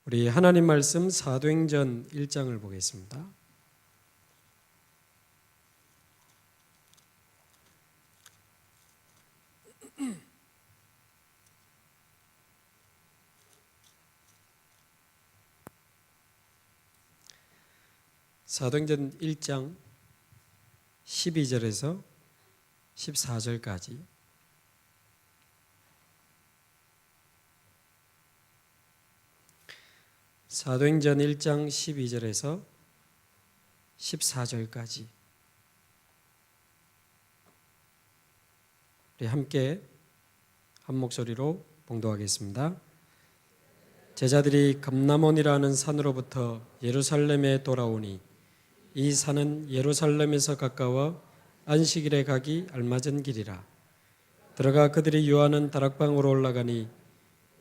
우리 하나님 말씀 사도행전 1장을 보겠습니다. 사도행전 1장 12절에서 14절까지 사도행전 1장 12절에서 14절까지 우리 함께 한 목소리로 봉독하겠습니다. 제자들이 감람원이라는 산으로부터 예루살렘에 돌아오니 이 산은 예루살렘에서 가까워 안식일에 가기 알맞은 길이라. 들어가 그들이 유하는 다락방으로 올라가니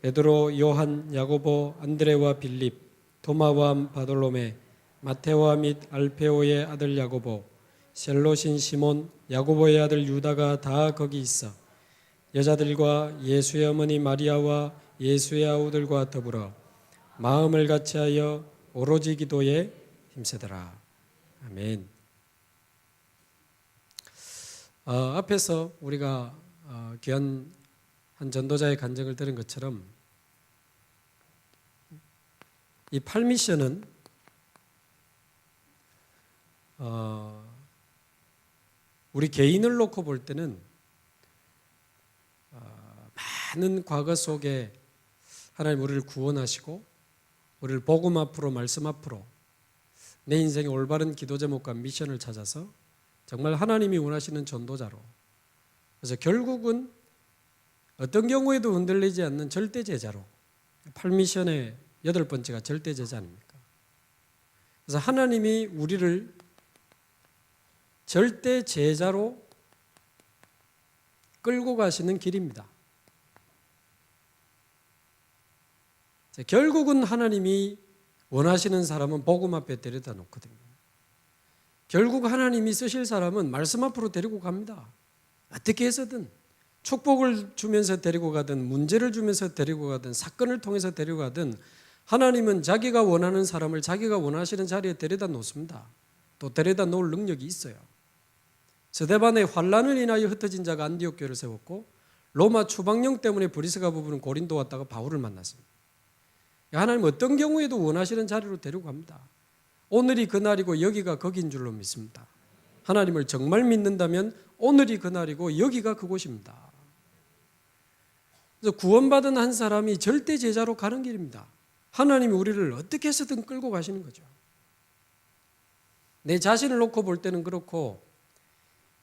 베드로, 요한, 야고보, 안드레와 빌립, 도마와 바돌로메, 마테오와 및 알페오의 아들 야고보, 셀롯인 시몬, 야고보의 아들 유다가 다 거기 있어 여자들과 예수의 어머니 마리아와 예수의 아우들과 더불어 마음을 같이하여 오로지 기도에 힘쓰더라. 아멘. 앞에서 우리가 귀한 한 전도자의 간증을 들은 것처럼 이 팔미션은 우리 개인을 놓고 볼 때는 많은 과거 속에 하나님 우리를 구원하시고 우리를 복음 앞으로 말씀 앞으로 내 인생의 올바른 기도 제목과 미션을 찾아서 정말 하나님이 원하시는 전도자로, 그래서 결국은 어떤 경우에도 흔들리지 않는 절대 제자로, 팔미션의 8번째가 절대 제자 아닙니까? 그래서 하나님이 우리를 절대 제자로 끌고 가시는 길입니다. 결국은 하나님이 원하시는 사람은 복음 앞에 데려다 놓거든요. 결국 하나님이 쓰실 사람은 말씀 앞으로 데리고 갑니다. 어떻게 해서든 축복을 주면서 데리고 가든 문제를 주면서 데리고 가든 사건을 통해서 데리고 가든 하나님은 자기가 원하는 사람을 자기가 원하시는 자리에 데려다 놓습니다. 또 데려다 놓을 능력이 있어요. 스데반의 환난을 인하여 흩어진 자가 안디옥 교회를 세웠고 로마 추방령 때문에 브리스가 부부는 고린도 왔다가 바울을 만났습니다. 하나님 어떤 경우에도 원하시는 자리로 데리고 갑니다. 오늘이 그날이고 여기가 거긴 줄로 믿습니다. 하나님을 정말 믿는다면 오늘이 그날이고 여기가 그곳입니다. 그래서 구원받은 한 사람이 절대 제자로 가는 길입니다. 하나님이 우리를 어떻게 해서든 끌고 가시는 거죠. 내 자신을 놓고 볼 때는 그렇고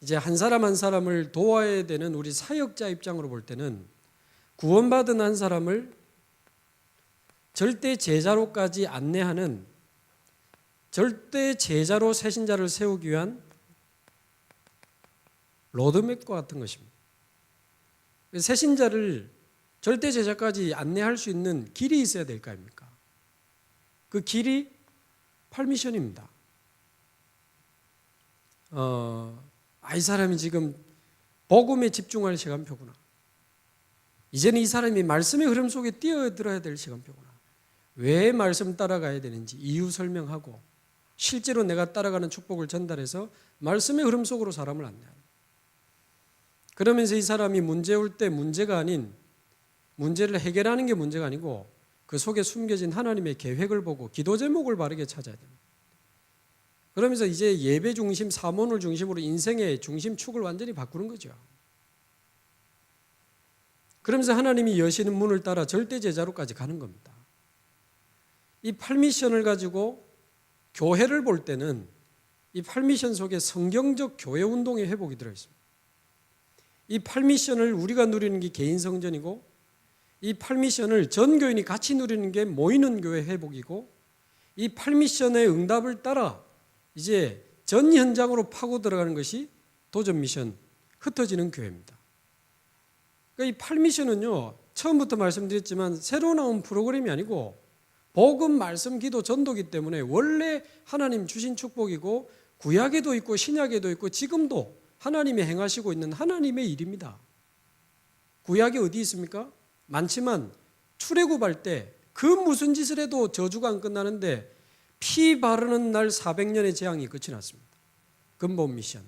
이제 한 사람 한 사람을 도와야 되는 우리 사역자 입장으로 볼 때는 구원받은 한 사람을 절대 제자로까지 안내하는 절대 제자로 새신자를 세우기 위한 로드맵과 같은 것입니다. 새신자를 절대 제자까지 안내할 수 있는 길이 있어야 될 거 아닙니까? 그 길이 팔미션입니다. 이 사람이 지금 복음에 집중할 시간표구나. 이제는 이 사람이 말씀의 흐름 속에 뛰어들어야 될 시간표구나. 왜 말씀 따라가야 되는지 이유 설명하고 실제로 내가 따라가는 축복을 전달해서 말씀의 흐름 속으로 사람을 안내합니다. 그러면서 이 사람이 문제 올 때 문제가 아닌 문제를 해결하는 게 문제가 아니고 그 속에 숨겨진 하나님의 계획을 보고 기도 제목을 바르게 찾아야 됩니다. 그러면서 이제 예배 중심, 사모를 중심으로 인생의 중심축을 완전히 바꾸는 거죠. 그러면서 하나님이 여시는 문을 따라 절대 제자로까지 가는 겁니다. 이 팔미션을 가지고 교회를 볼 때는 이 팔미션 속에 성경적 교회 운동의 회복이 들어있습니다. 이 팔미션을 우리가 누리는 게 개인 성전이고 이 팔미션을 전 교인이 같이 누리는 게 모이는 교회 회복이고 이 팔미션의 응답을 따라 이제 전 현장으로 파고 들어가는 것이 도전 미션, 흩어지는 교회입니다. 그러니까 이 팔미션은요, 처음부터 말씀드렸지만 새로 나온 프로그램이 아니고 복음, 말씀, 기도, 전도기 때문에 원래 하나님 주신 축복이고 구약에도 있고 신약에도 있고 지금도 하나님이 행하시고 있는 하나님의 일입니다. 구약이 어디 있습니까? 많지만 출애굽할 때 그 무슨 짓을 해도 저주가 안 끝나는데 피 바르는 날 400년의 재앙이 끝이 났습니다. 근본 미션.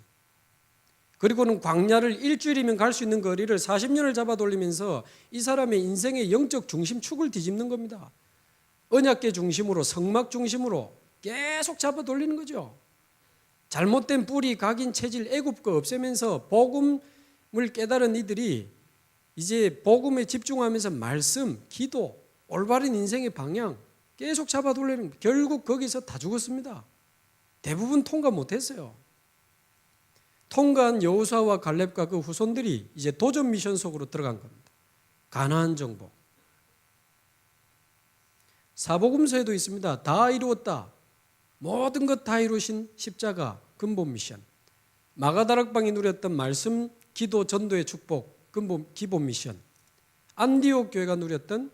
그리고는 광야를 일주일이면 갈 수 있는 거리를 40년을 잡아 돌리면서 이 사람의 인생의 영적 중심축을 뒤집는 겁니다. 언약궤 중심으로, 성막 중심으로 계속 잡아 돌리는 거죠. 잘못된 뿌리, 각인, 체질, 애굽 거 없애면서 복음을 깨달은 이들이 이제 복음에 집중하면서 말씀, 기도, 올바른 인생의 방향 계속 잡아 돌리는, 결국 거기서 다 죽었습니다. 대부분 통과 못했어요. 통과한 여호수아와 갈렙과 그 후손들이 이제 도전 미션 속으로 들어간 겁니다. 가나안 정복. 사복음서에도 있습니다. 다 이루었다. 모든 것 다 이루신 십자가 근본 미션. 마가다락방이 누렸던 말씀, 기도, 전도의 축복 기본 미션. 안디옥 교회가 누렸던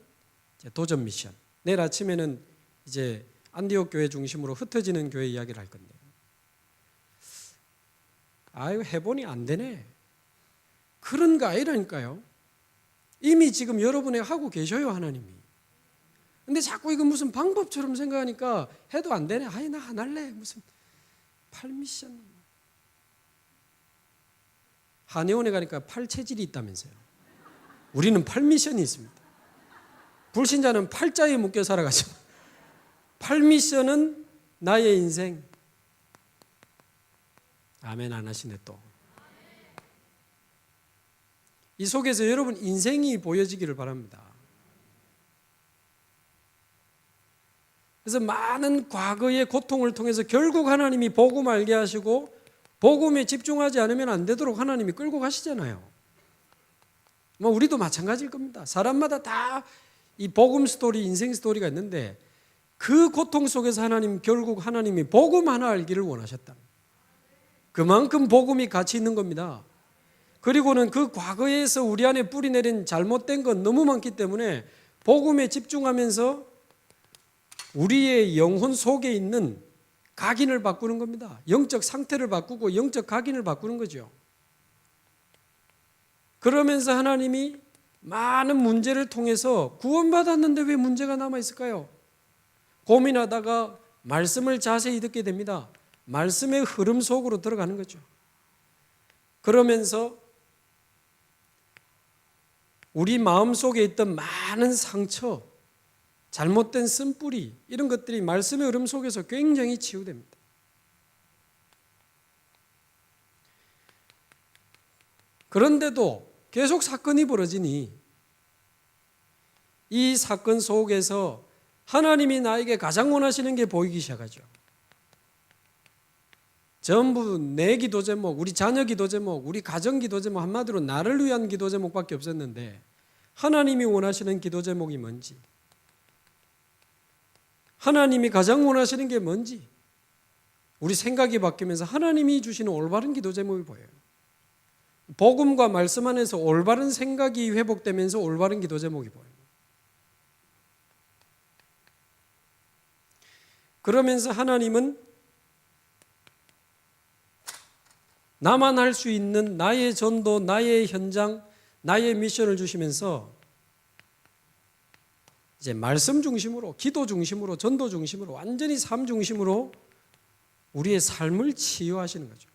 도전 미션. 내일 아침에는 이제 안디옥 교회 중심으로 흩어지는 교회 이야기를 할 건데요. 아유, 해보니 안 되네. 그런 거 아니라니까요. 이미 지금 여러분이 하고 계셔요, 하나님이. 근데 자꾸 이거 무슨 방법처럼 생각하니까 해도 안 되네. 아이, 나 안 할래. 무슨 8미션. 한의원에 가니까 8체질이 있다면서요. 우리는 8미션이 있습니다. 불신자는 8자에 묶여 살아가지고 8미션은 나의 인생. 아멘 안 하시네 또. 이 속에서 여러분 인생이 보여지기를 바랍니다. 그래서 많은 과거의 고통을 통해서 결국 하나님이 복음 알게 하시고 복음에 집중하지 않으면 안 되도록 하나님이 끌고 가시잖아요. 뭐 우리도 마찬가지일 겁니다. 사람마다 다 이 복음 스토리, 인생 스토리가 있는데 그 고통 속에서 결국 하나님이 복음 하나 알기를 원하셨다. 그만큼 복음이 가치 있는 겁니다. 그리고는 그 과거에서 우리 안에 뿌리 내린 잘못된 건 너무 많기 때문에 복음에 집중하면서 우리의 영혼 속에 있는 각인을 바꾸는 겁니다. 영적 상태를 바꾸고 영적 각인을 바꾸는 거죠. 그러면서 하나님이 많은 문제를 통해서 구원받았는데 왜 문제가 남아있을까요? 고민하다가 말씀을 자세히 듣게 됩니다. 말씀의 흐름 속으로 들어가는 거죠. 그러면서 우리 마음속에 있던 많은 상처, 잘못된 쓴뿌리 이런 것들이 말씀의 흐름 속에서 굉장히 치유됩니다. 그런데도 계속 사건이 벌어지니 이 사건 속에서 하나님이 나에게 가장 원하시는 게 보이기 시작하죠. 전부 내 기도 제목, 우리 자녀 기도 제목, 우리 가정 기도 제목, 한마디로 나를 위한 기도 제목밖에 없었는데 하나님이 원하시는 기도 제목이 뭔지, 하나님이 가장 원하시는 게 뭔지 우리 생각이 바뀌면서 하나님이 주시는 올바른 기도 제목이 보여요. 복음과 말씀 안에서 올바른 생각이 회복되면서 올바른 기도 제목이 보여요. 그러면서 하나님은 나만 할 수 있는 나의 전도, 나의 현장, 나의 미션을 주시면서 이제 말씀 중심으로, 기도 중심으로, 전도 중심으로, 완전히 삶 중심으로 우리의 삶을 치유하시는 거죠.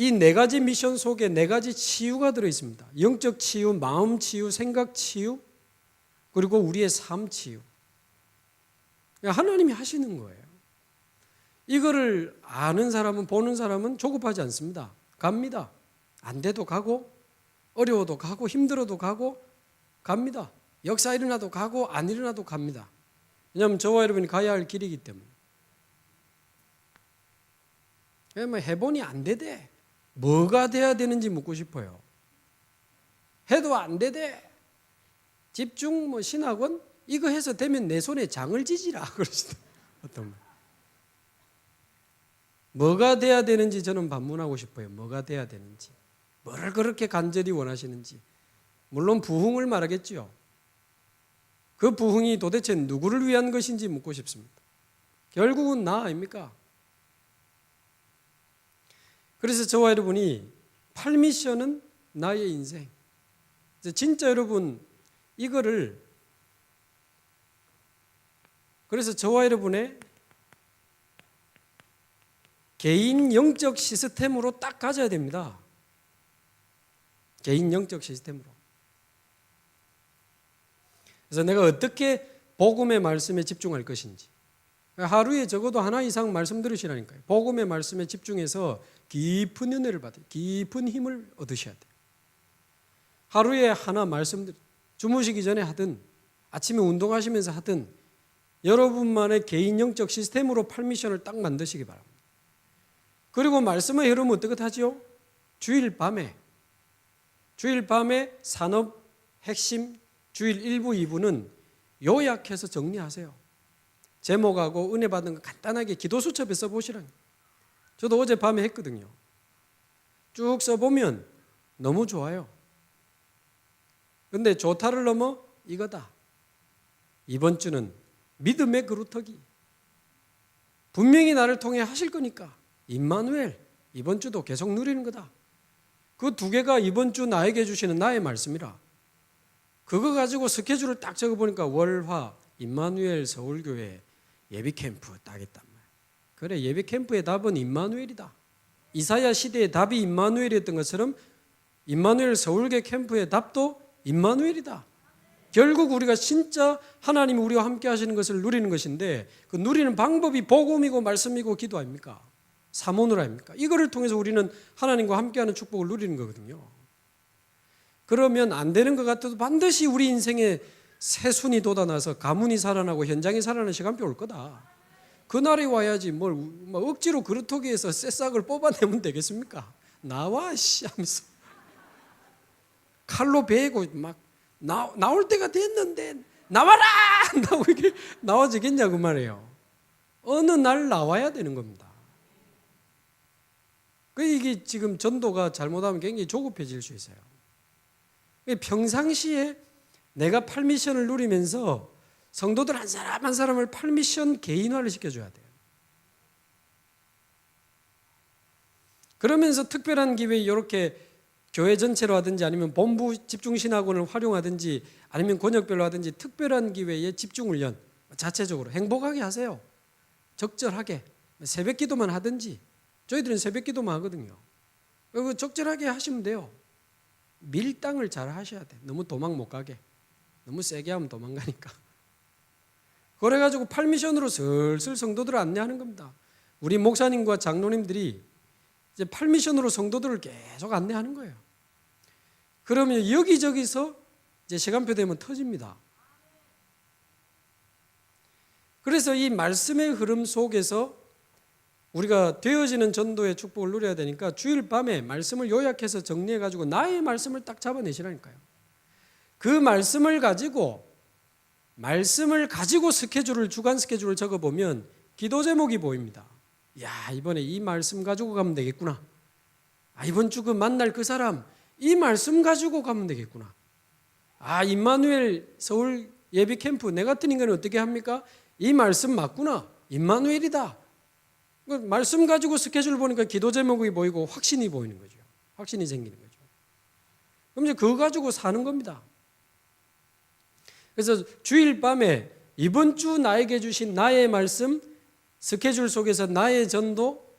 이 네 가지 미션 속에 네 가지 치유가 들어있습니다. 영적 치유, 마음 치유, 생각 치유, 그리고 우리의 삶 치유. 하나님이 하시는 거예요. 이거를 아는 사람은, 보는 사람은 조급하지 않습니다. 갑니다. 안 돼도 가고, 어려워도 가고, 힘들어도 가고, 갑니다. 역사 일어나도 가고, 안 일어나도 갑니다. 왜냐하면 저와 여러분이 가야 할 길이기 때문에. 뭐 해보니 안 되대. 뭐가 돼야 되는지 묻고 싶어요. 해도 안 되대. 집중, 신학원? 이거 해서 되면 내 손에 장을 지지라. 그러시다. 어떤 분. 뭐가 돼야 되는지 저는 반문하고 싶어요. 뭐가 돼야 되는지. 뭐를 그렇게 간절히 원하시는지. 물론 부흥을 말하겠죠. 그 부흥이 도대체 누구를 위한 것인지 묻고 싶습니다. 결국은 나 아닙니까? 그래서 저와 여러분이 8미션은 나의 인생. 진짜 여러분 이거를 그래서 저와 여러분의 개인 영적 시스템으로 딱 가져야 됩니다. 개인 영적 시스템으로. 그래서 내가 어떻게 복음의 말씀에 집중할 것인지, 하루에 적어도 하나 이상 말씀 들으시라니까요. 복음의 말씀에 집중해서 깊은 은혜를 받아요. 깊은 힘을 얻으셔야 돼요. 하루에 하나 말씀, 주무시기 전에 하든 아침에 운동하시면서 하든 여러분만의 개인 영적 시스템으로 팔미션을 딱 만드시기 바랍니다. 그리고 말씀의 흐름은 어떻게 하지요? 주일 밤에 산업 핵심 주일 1부, 2부는 요약해서 정리하세요. 제목하고 은혜 받은 거 간단하게 기도 수첩에 써보시라니. 저도 어젯밤에 했거든요. 쭉 써보면 너무 좋아요. 근데 좋다를 넘어 이거다. 이번 주는 믿음의 그루터기. 분명히 나를 통해 하실 거니까 임마누엘, 이번 주도 계속 누리는 거다. 그 두 개가 이번 주 나에게 주시는 나의 말씀이라. 그거 가지고 스케줄을 딱 적어보니까 월화 임마누엘 서울교회 예비캠프 딱 했단 말이야. 그래, 예비캠프의 답은 임마누엘이다. 이사야 시대의 답이 임마누엘이었던 것처럼 임마누엘 서울교회 캠프의 답도 임마누엘이다. 결국 우리가 진짜 하나님이 우리와 함께 하시는 것을 누리는 것인데, 그 누리는 방법이 복음이고 말씀이고 기도 아닙니까? 사모늘 아닙니까? 이거를 통해서 우리는 하나님과 함께하는 축복을 누리는 거거든요. 그러면 안 되는 것 같아도 반드시 우리 인생에 새순이 돋아나서 가문이 살아나고 현장이 살아나는 시간표 올 거다. 그날이 와야지 뭘 억지로 그루터기에서 새싹을 뽑아내면 되겠습니까? 나와 씨 하면서 칼로 베고 막 나올 때가 됐는데 나와라! 나고 이게 나와지겠냐 그 말이에요. 어느 날 나와야 되는 겁니다. 이게 지금 전도가 잘못하면 굉장히 조급해질 수 있어요. 평상시에 내가 팔미션을 누리면서 성도들 한 사람 한 사람을 팔미션 개인화를 시켜줘야 돼요. 그러면서 특별한 기회에 이렇게 교회 전체로 하든지 아니면 본부 집중신학원을 활용하든지 아니면 권역별로 하든지 특별한 기회에 집중훈련 자체적으로 행복하게 하세요. 적절하게 새벽 기도만 하든지. 저희들은 새벽 기도만 하거든요. 적절하게 하시면 돼요. 밀당을 잘 하셔야 돼. 너무 도망 못 가게. 너무 세게 하면 도망가니까. 그래가지고 팔미션으로 슬슬 성도들을 안내하는 겁니다. 우리 목사님과 장로님들이 이제 팔미션으로 성도들을 계속 안내하는 거예요. 그러면 여기저기서 이제 시간표 되면 터집니다. 그래서 이 말씀의 흐름 속에서 우리가 되어지는 전도의 축복을 누려야 되니까 주일 밤에 말씀을 요약해서 정리해가지고 나의 말씀을 딱 잡아내시라니까요. 그 말씀을 가지고 스케줄을, 주간 스케줄을 적어보면 기도 제목이 보입니다. 야, 이번에 이 말씀 가지고 가면 되겠구나. 이번 주 그 만날 그 사람, 이 말씀 가지고 가면 되겠구나. 임마누엘 서울 예비 캠프, 내 같은 인간은 어떻게 합니까? 이 말씀 맞구나. 임마누엘이다. 말씀 가지고 스케줄 보니까 기도 제목이 보이고 확신이 보이는 거죠. 확신이 생기는 거죠. 그럼 이제 그거 가지고 사는 겁니다. 그래서 주일 밤에 이번 주 나에게 주신 나의 말씀, 스케줄 속에서 나의 전도,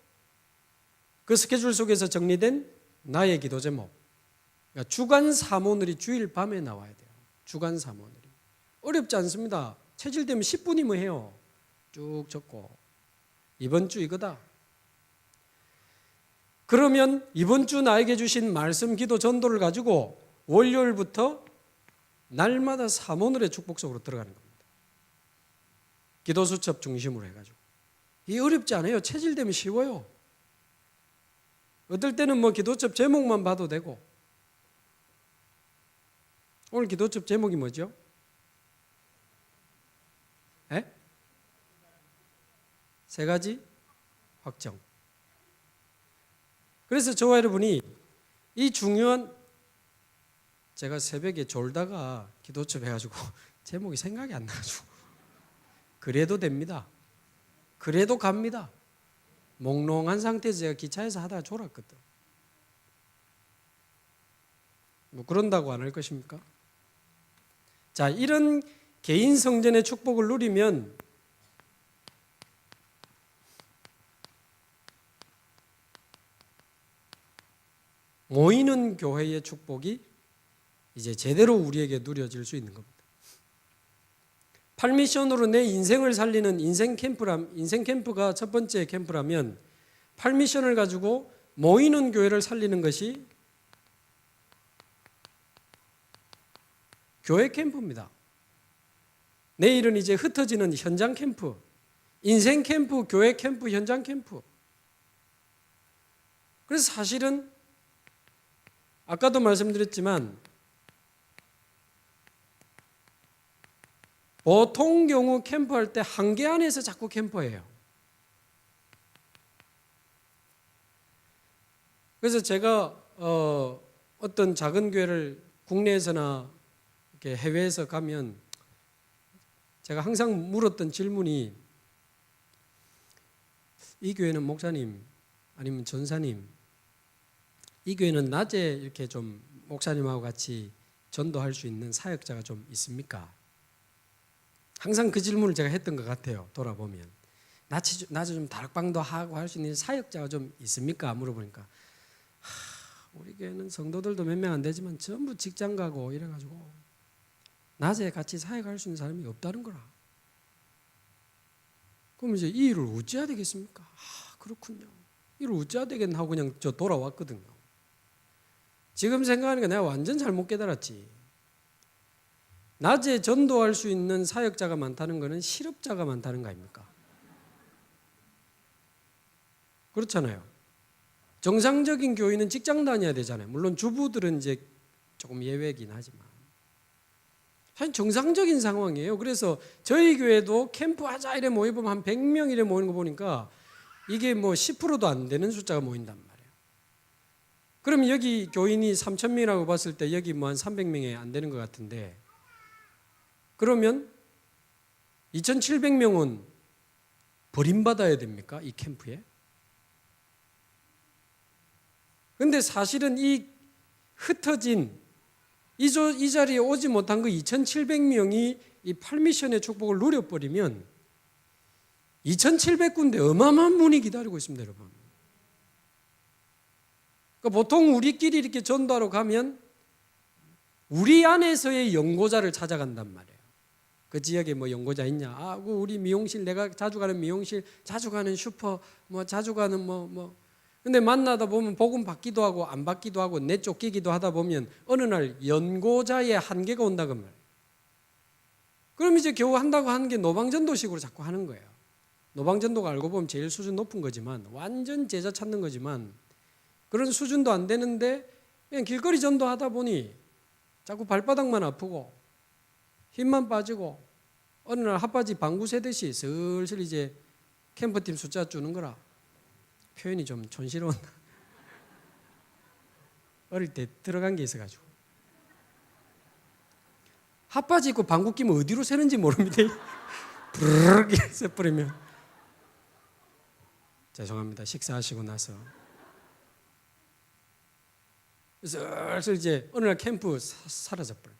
그 스케줄 속에서 정리된 나의 기도 제목. 그러니까 주간 사모늘이 주일 밤에 나와야 돼요. 주간 사모늘이. 어렵지 않습니다. 체질되면 10분이면 해요. 쭉 적고. 이번 주 이거다. 그러면 이번 주 나에게 주신 말씀, 기도, 전도를 가지고 월요일부터 날마다 사모늘의 축복 속으로 들어가는 겁니다. 기도 수첩 중심으로 해가지고. 이게 어렵지 않아요. 체질되면 쉬워요. 어떨 때는 기도첩 제목만 봐도 되고. 오늘 기도첩 제목이 뭐죠? 세 가지 확정. 그래서 저와 여러분이 이 중요한, 제가 새벽에 졸다가 기도첩 해가지고 제목이 생각이 안 나가지고 그래도 됩니다. 그래도 갑니다. 몽롱한 상태에서 제가 기차에서 하다가 졸았거든. 그런다고 안 할 것입니까? 자, 이런 개인 성전의 축복을 누리면 모이는 교회의 축복이 이제 제대로 우리에게 누려질 수 있는 겁니다. 팔미션으로 내 인생을 살리는 인생 캠프가 첫 번째 캠프라면 팔미션을 가지고 모이는 교회를 살리는 것이 교회 캠프입니다. 내일은 이제 흩어지는 현장 캠프, 인생 캠프, 교회 캠프, 현장 캠프. 그래서 사실은 아까도 말씀드렸지만 보통 경우 캠프할 때 한계 안에서 자꾸 캠프해요. 그래서 제가 어떤 작은 교회를 국내에서나 이렇게 해외에서 가면 제가 항상 물었던 질문이 이 교회는 목사님 아니면 전사님 이 교회는 낮에 이렇게 좀 목사님하고 같이 전도할 수 있는 사역자가 좀 있습니까? 항상 그 질문을 제가 했던 것 같아요. 돌아보면 낮에 좀 다락방도 하고 할 수 있는 사역자가 좀 있습니까? 물어보니까 우리 교회는 성도들도 몇 명 안 되지만 전부 직장 가고 이래가지고 낮에 같이 사역할 수 있는 사람이 없다는 거라. 그럼 이제 이 일을 어찌해야 되겠습니까? 그렇군요. 이 일을 어찌해야 되겠나 하고 그냥 저 돌아왔거든요. 지금 생각하니까 내가 완전 잘못 깨달았지. 낮에 전도할 수 있는 사역자가 많다는 것은 실업자가 많다는 거 아닙니까? 그렇잖아요. 정상적인 교인은 직장 다녀야 되잖아요. 물론 주부들은 이제 조금 예외긴 하지만 사실 정상적인 상황이에요. 그래서 저희 교회도 캠프 하자 이래 모이면 한 100명 이래 모이는 거 보니까 이게 뭐 10%도 안 되는 숫자가 모인단 말이에요. 그럼 여기 교인이 3,000명이라고 봤을 때 여기 뭐 한 300명이 안 되는 것 같은데 그러면 2,700명은 버림받아야 됩니까? 이 캠프에? 근데 사실은 이 흩어진 이 자리에 오지 못한 그 2,700명이 이 팔미션의 축복을 누려버리면 2,700군데 어마어마한 문이 기다리고 있습니다, 여러분. 그러니까 보통 우리끼리 이렇게 전도하러 가면 우리 안에서의 연고자를 찾아간단 말이에요. 그 지역에 뭐 연고자 있냐? 우리 미용실, 내가 자주 가는 미용실, 자주 가는 슈퍼, 뭐 자주 가는 근데 만나다 보면 복음 받기도 하고 안 받기도 하고 내쫓기기도 하다 보면 어느 날 연고자의 한계가 온다고 말이에요. 그럼 이제 겨우 한다고 하는 게 노방전도식으로 자꾸 하는 거예요. 노방전도가 알고 보면 제일 수준 높은 거지만 완전 제자 찾는 거지만 그런 수준도 안 되는데 그냥 길거리 전도하다 보니 자꾸 발바닥만 아프고 힘만 빠지고 어느 날 핫바지 방구 세듯이 슬슬 이제 캠프팀 숫자 주는 거라. 표현이 좀 촌스러운 어릴 때 들어간 게 있어가지고 핫바지 입고 방구 끼면 어디로 새는지 모릅니다. 부르르 새버리면 죄송합니다. 식사하시고 나서 슬슬 이제 어느 날 캠프 사라져버려요.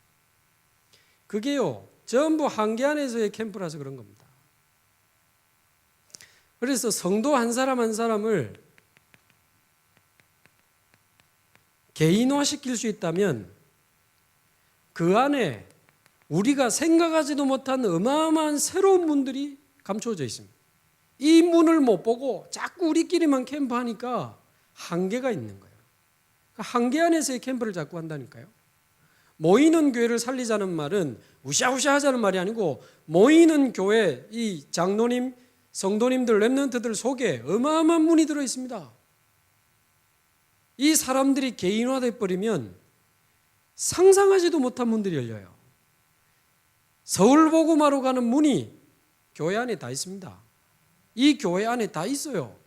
그게요 전부 한계 안에서의 캠프라서 그런 겁니다. 그래서 성도 한 사람 한 사람을 개인화시킬 수 있다면 그 안에 우리가 생각하지도 못한 어마어마한 새로운 문들이 감춰져 있습니다. 이 문을 못 보고 자꾸 우리끼리만 캠프하니까 한계가 있는 거예요. 한계 안에서의 캠프를 자꾸 한다니까요. 모이는 교회를 살리자는 말은 우샤우샤 하자는 말이 아니고 모이는 교회, 이 장로님, 성도님들, 렘넌트들 속에 어마어마한 문이 들어 있습니다. 이 사람들이 개인화돼 버리면 상상하지도 못한 문들이 열려요. 서울 복음화로 가는 문이 교회 안에 다 있습니다. 이 교회 안에 다 있어요.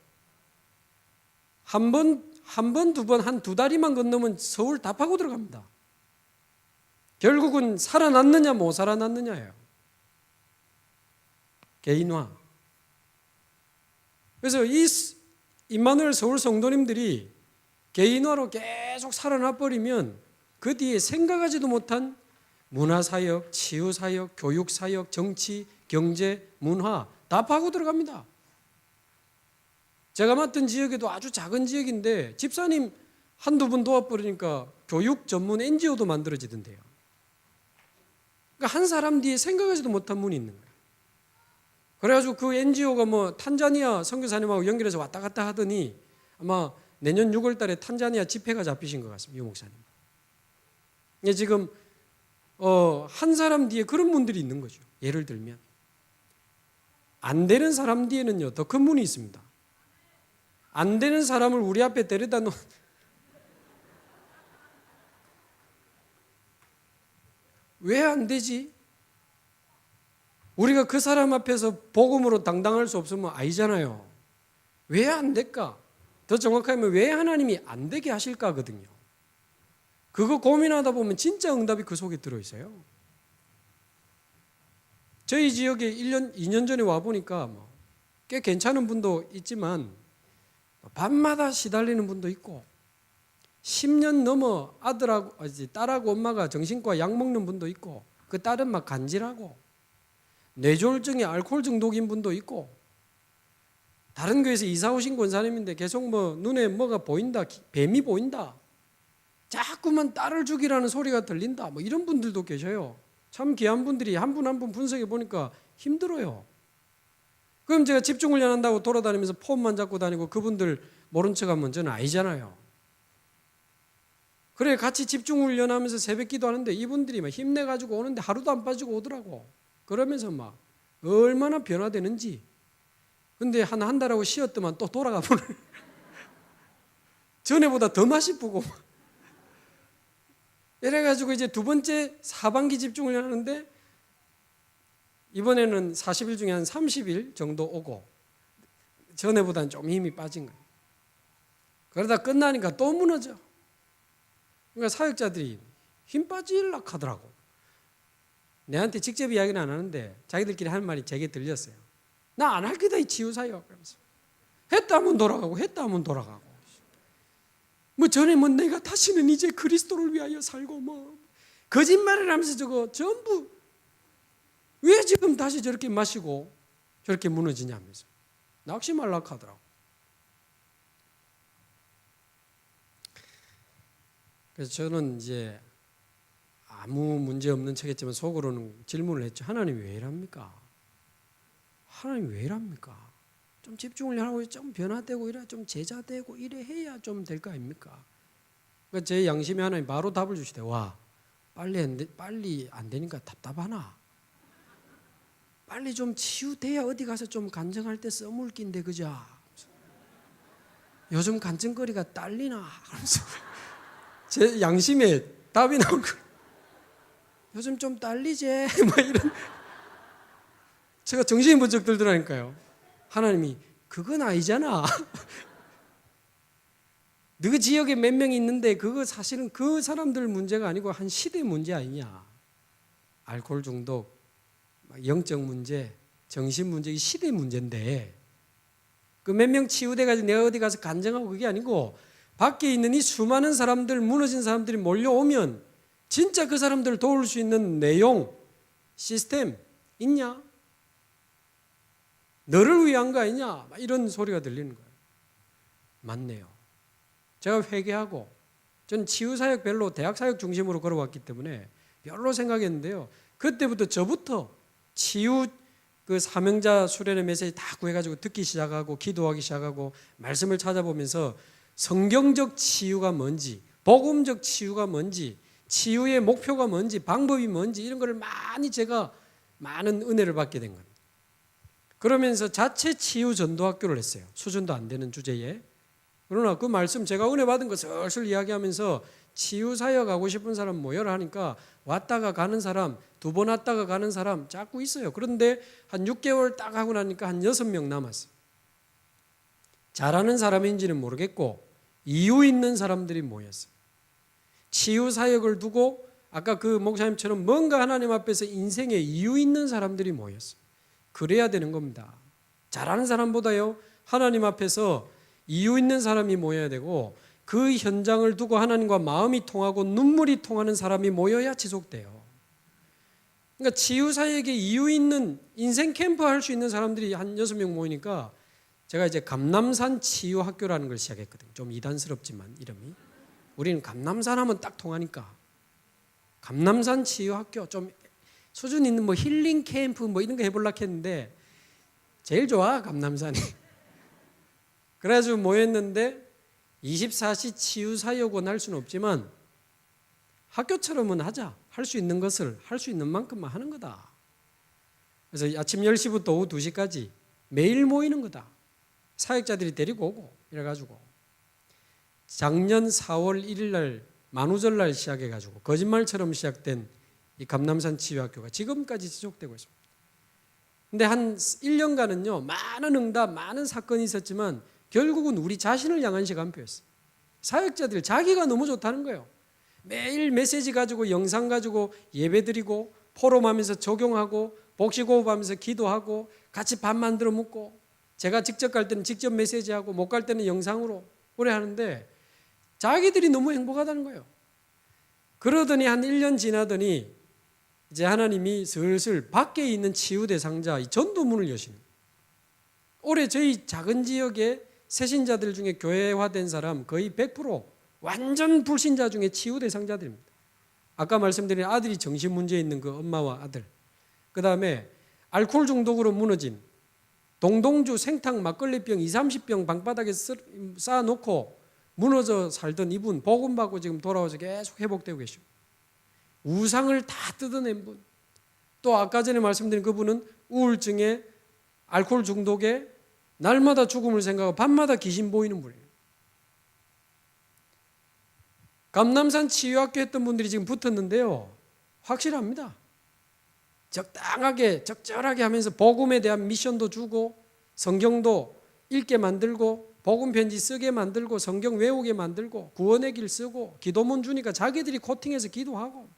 한 번, 두 번, 한 두 다리만 건너면 서울 다 파고 들어갑니다. 결국은 살아났느냐 못 살아났느냐예요. 개인화. 그래서 이 임마누엘 서울 성도님들이 개인화로 계속 살아나 버리면 그 뒤에 생각하지도 못한 문화사역, 치유사역, 교육사역, 정치, 경제, 문화 다 파고 들어갑니다. 제가 맡은 지역에도 아주 작은 지역인데 집사님 한두 번 도와버리니까 교육 전문 NGO도 만들어지던데요. 그러니까 한 사람 뒤에 생각하지도 못한 분이 있는 거예요. 그래가지고 그 NGO가 뭐 탄자니아 선교사님하고 연결해서 왔다 갔다 하더니 아마 내년 6월 달에 탄자니아 집회가 잡히신 것 같습니다. 유 목사님. 지금 한 사람 뒤에 그런 분들이 있는 거죠. 예를 들면 안 되는 사람 뒤에는요 더 큰 분이 있습니다. 안 되는 사람을 우리 앞에 데려다 놓은 왜 안 되지? 우리가 그 사람 앞에서 복음으로 당당할 수 없으면 아니잖아요. 왜 안 될까? 더 정확하게 하면 왜 하나님이 안 되게 하실까거든요. 그거 고민하다 보면 진짜 응답이 그 속에 들어있어요. 저희 지역에 1년, 2년 전에 와보니까 꽤 괜찮은 분도 있지만 밤마다 시달리는 분도 있고 10년 넘어 아들하고 딸하고 엄마가 정신과 약 먹는 분도 있고 그 딸은 막 간질하고 뇌졸중에 알코올 중독인 분도 있고 다른 교회에서 이사 오신 권사님인데 계속 눈에 뭐가 보인다, 뱀이 보인다, 자꾸만 딸을 죽이라는 소리가 들린다, 이런 분들도 계셔요. 참 귀한 분들이 한 분 한 분 분석해 보니까 힘들어요. 그럼 제가 집중훈련 한다고 돌아다니면서 폰만 잡고 다니고 그분들 모른 척하면 저는 아니잖아요. 그래 같이 집중훈련하면서 새벽 기도하는데 이분들이 막 힘내가지고 오는데 하루도 안 빠지고 오더라고. 그러면서 막 얼마나 변화되는지. 근데 한 달하고 쉬었더만 또 돌아가 보는. 전에보다 더 맛이 pu고. 이래가지고 이제 두 번째 사반기 집중훈련 하는데 이번에는 40일 중에 한 30일 정도 오고 전에보다는 좀 힘이 빠진 거예요. 그러다 끝나니까 또 무너져. 그러니까 사역자들이 힘 빠질라 하더라고. 내한테 직접 이야기는 안 하는데 자기들끼리 하는 말이 제게 들렸어요. 나 안 할 거다 이 치유사역. 그러면서 했다 하면 돌아가고 했다 하면 돌아가고. 전에 내가 다시는 이제 그리스도를 위하여 살고 거짓말을 하면서 저거 전부 왜 지금 다시 저렇게 마시고 저렇게 무너지냐면서 낙심하려고 하더라고. 그래서 저는 이제 아무 문제 없는 척했지만 속으로는 질문을 했죠. 하나님 왜 이랍니까? 하나님 왜 이랍니까? 좀 집중을 하고 좀 변화되고 이래 좀 제자되고 이래 해야 좀 될 거 아닙니까? 그러니까 제 양심에 하나님 바로 답을 주시대. 와 빨리 안 되니까 답답하나? 빨리 좀 치유돼야 어디 가서 좀 간증할 때 써물 낀데 그죠? 요즘 간증거리가 딸리나? 그러면서 제 양심에 답이 나온 거. 요즘 좀 딸리지? 이런. 제가 정신이 번쩍 들더라니까요. 하나님이 그건 아니잖아. 너 지역에 몇 명 있는데 그거 사실은 그 사람들 문제가 아니고 한 시대 문제 아니냐. 알코올 중독, 영적 문제, 정신 문제, 이 시대 문제인데 그 몇 명 치유돼가지고 내가 어디 가서 간증하고 그게 아니고 밖에 있는 이 수많은 사람들, 무너진 사람들이 몰려오면 진짜 그 사람들을 도울 수 있는 내용, 시스템 있냐? 너를 위한 거 아니냐? 이런 소리가 들리는 거예요. 맞네요. 제가 회개하고 저는 치유사역 별로 대학사역 중심으로 걸어왔기 때문에 별로 생각했는데요. 그때부터 저부터 치유 그 사명자 수련의 메시지 다 구해가지고 듣기 시작하고 기도하기 시작하고 말씀을 찾아보면서 성경적 치유가 뭔지, 복음적 치유가 뭔지, 치유의 목표가 뭔지, 방법이 뭔지 이런 거를 많이 제가 많은 은혜를 받게 된 겁니다. 그러면서 자체 치유 전도학교를 했어요. 수준도 안 되는 주제에. 그러나 그 말씀 제가 은혜 받은 거 슬슬 이야기하면서 치유 사역 하고 싶은 사람 모여라 하니까 왔다가 가는 사람, 두 번 왔다가 가는 사람 자꾸 있어요. 그런데 한 6개월 딱 하고 나니까 한 6명 남았어요. 잘하는 사람인지는 모르겠고 이유 있는 사람들이 모였어요. 치유 사역을 두고 아까 그 목사님처럼 뭔가 하나님 앞에서 인생에 이유 있는 사람들이 모였어요. 그래야 되는 겁니다. 잘하는 사람보다요 하나님 앞에서 이유 있는 사람이 모여야 되고 그 현장을 두고 하나님과 마음이 통하고 눈물이 통하는 사람이 모여야 지속돼요. 그러니까 치유사역에 이유 있는 인생 캠프 할 수 있는 사람들이 한 6명 모이니까 제가 이제 감남산 치유학교라는 걸 시작했거든요. 좀 이단스럽지만 이름이. 우리는 감남산 하면 딱 통하니까 감남산 치유학교 좀 수준 있는 뭐 힐링 캠프 뭐 이런 거 해보려고 했는데 제일 좋아 감남산이. 그래가지고 모였는데 24시 치유 사역원 할 수는 없지만 학교처럼은 하자. 할 수 있는 것을 할 수 있는 만큼만 하는 거다. 그래서 아침 10시부터 오후 2시까지 매일 모이는 거다. 사역자들이 데리고 오고 이래가지고 작년 4월 1일 날 만우절날 시작해가지고 거짓말처럼 시작된 이 감남산 치유학교가 지금까지 지속되고 있습니다. 근데 한 1년간은요 많은 응답, 많은 사건이 있었지만 결국은 우리 자신을 향한 시간표였어요. 사역자들 자기가 너무 좋다는 거예요. 매일 메시지 가지고 영상 가지고 예배드리고 포럼하면서 적용하고 복식호흡하면서 기도하고 같이 밥 만들어 먹고 제가 직접 갈 때는 직접 메시지하고 못 갈 때는 영상으로 오래 하는데 자기들이 너무 행복하다는 거예요. 그러더니 한 1년 지나더니 이제 하나님이 슬슬 밖에 있는 치유 대상자 이 전도문을 여시는 거예요. 올해 저희 작은 지역에 새신자들 중에 교회화된 사람 거의 100% 완전 불신자 중에 치유 대상자들입니다. 아까 말씀드린 아들이 정신 문제 있는 그 엄마와 아들, 그 다음에 알코올 중독으로 무너진 동동주 생탕 막걸리병 20-30병 방바닥에 쌓아놓고 무너져 살던 이분 복음받고 지금 돌아와서 계속 회복되고 계시고, 우상을 다 뜯어낸 분, 또 아까 전에 말씀드린 그분은 우울증에 알코올 중독에 날마다 죽음을 생각하고 밤마다 귀신 보이는 분이에요. 감남산 치유학교 했던 분들이 지금 붙었는데요, 확실합니다. 적당하게 적절하게 하면서 복음에 대한 미션도 주고 성경도 읽게 만들고 복음 편지 쓰게 만들고 성경 외우게 만들고 구원의 길 쓰고 기도문 주니까 자기들이 코팅해서 기도하고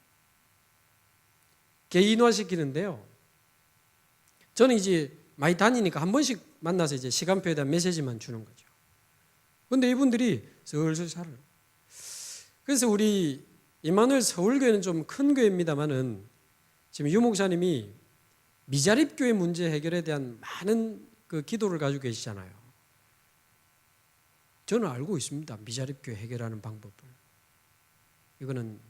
개인화시키는데요. 저는 이제 많이 다니니까 한 번씩 만나서 이제 시간표에 대한 메시지만 주는 거죠. 그런데 이분들이 슬슬 살아요. 그래서 우리 임마누엘 서울교회는 좀 큰 교회입니다만은 지금 유 목사님이 미자립교회 문제 해결에 대한 많은 그 기도를 가지고 계시잖아요. 저는 알고 있습니다. 미자립교회 해결하는 방법을. 이거는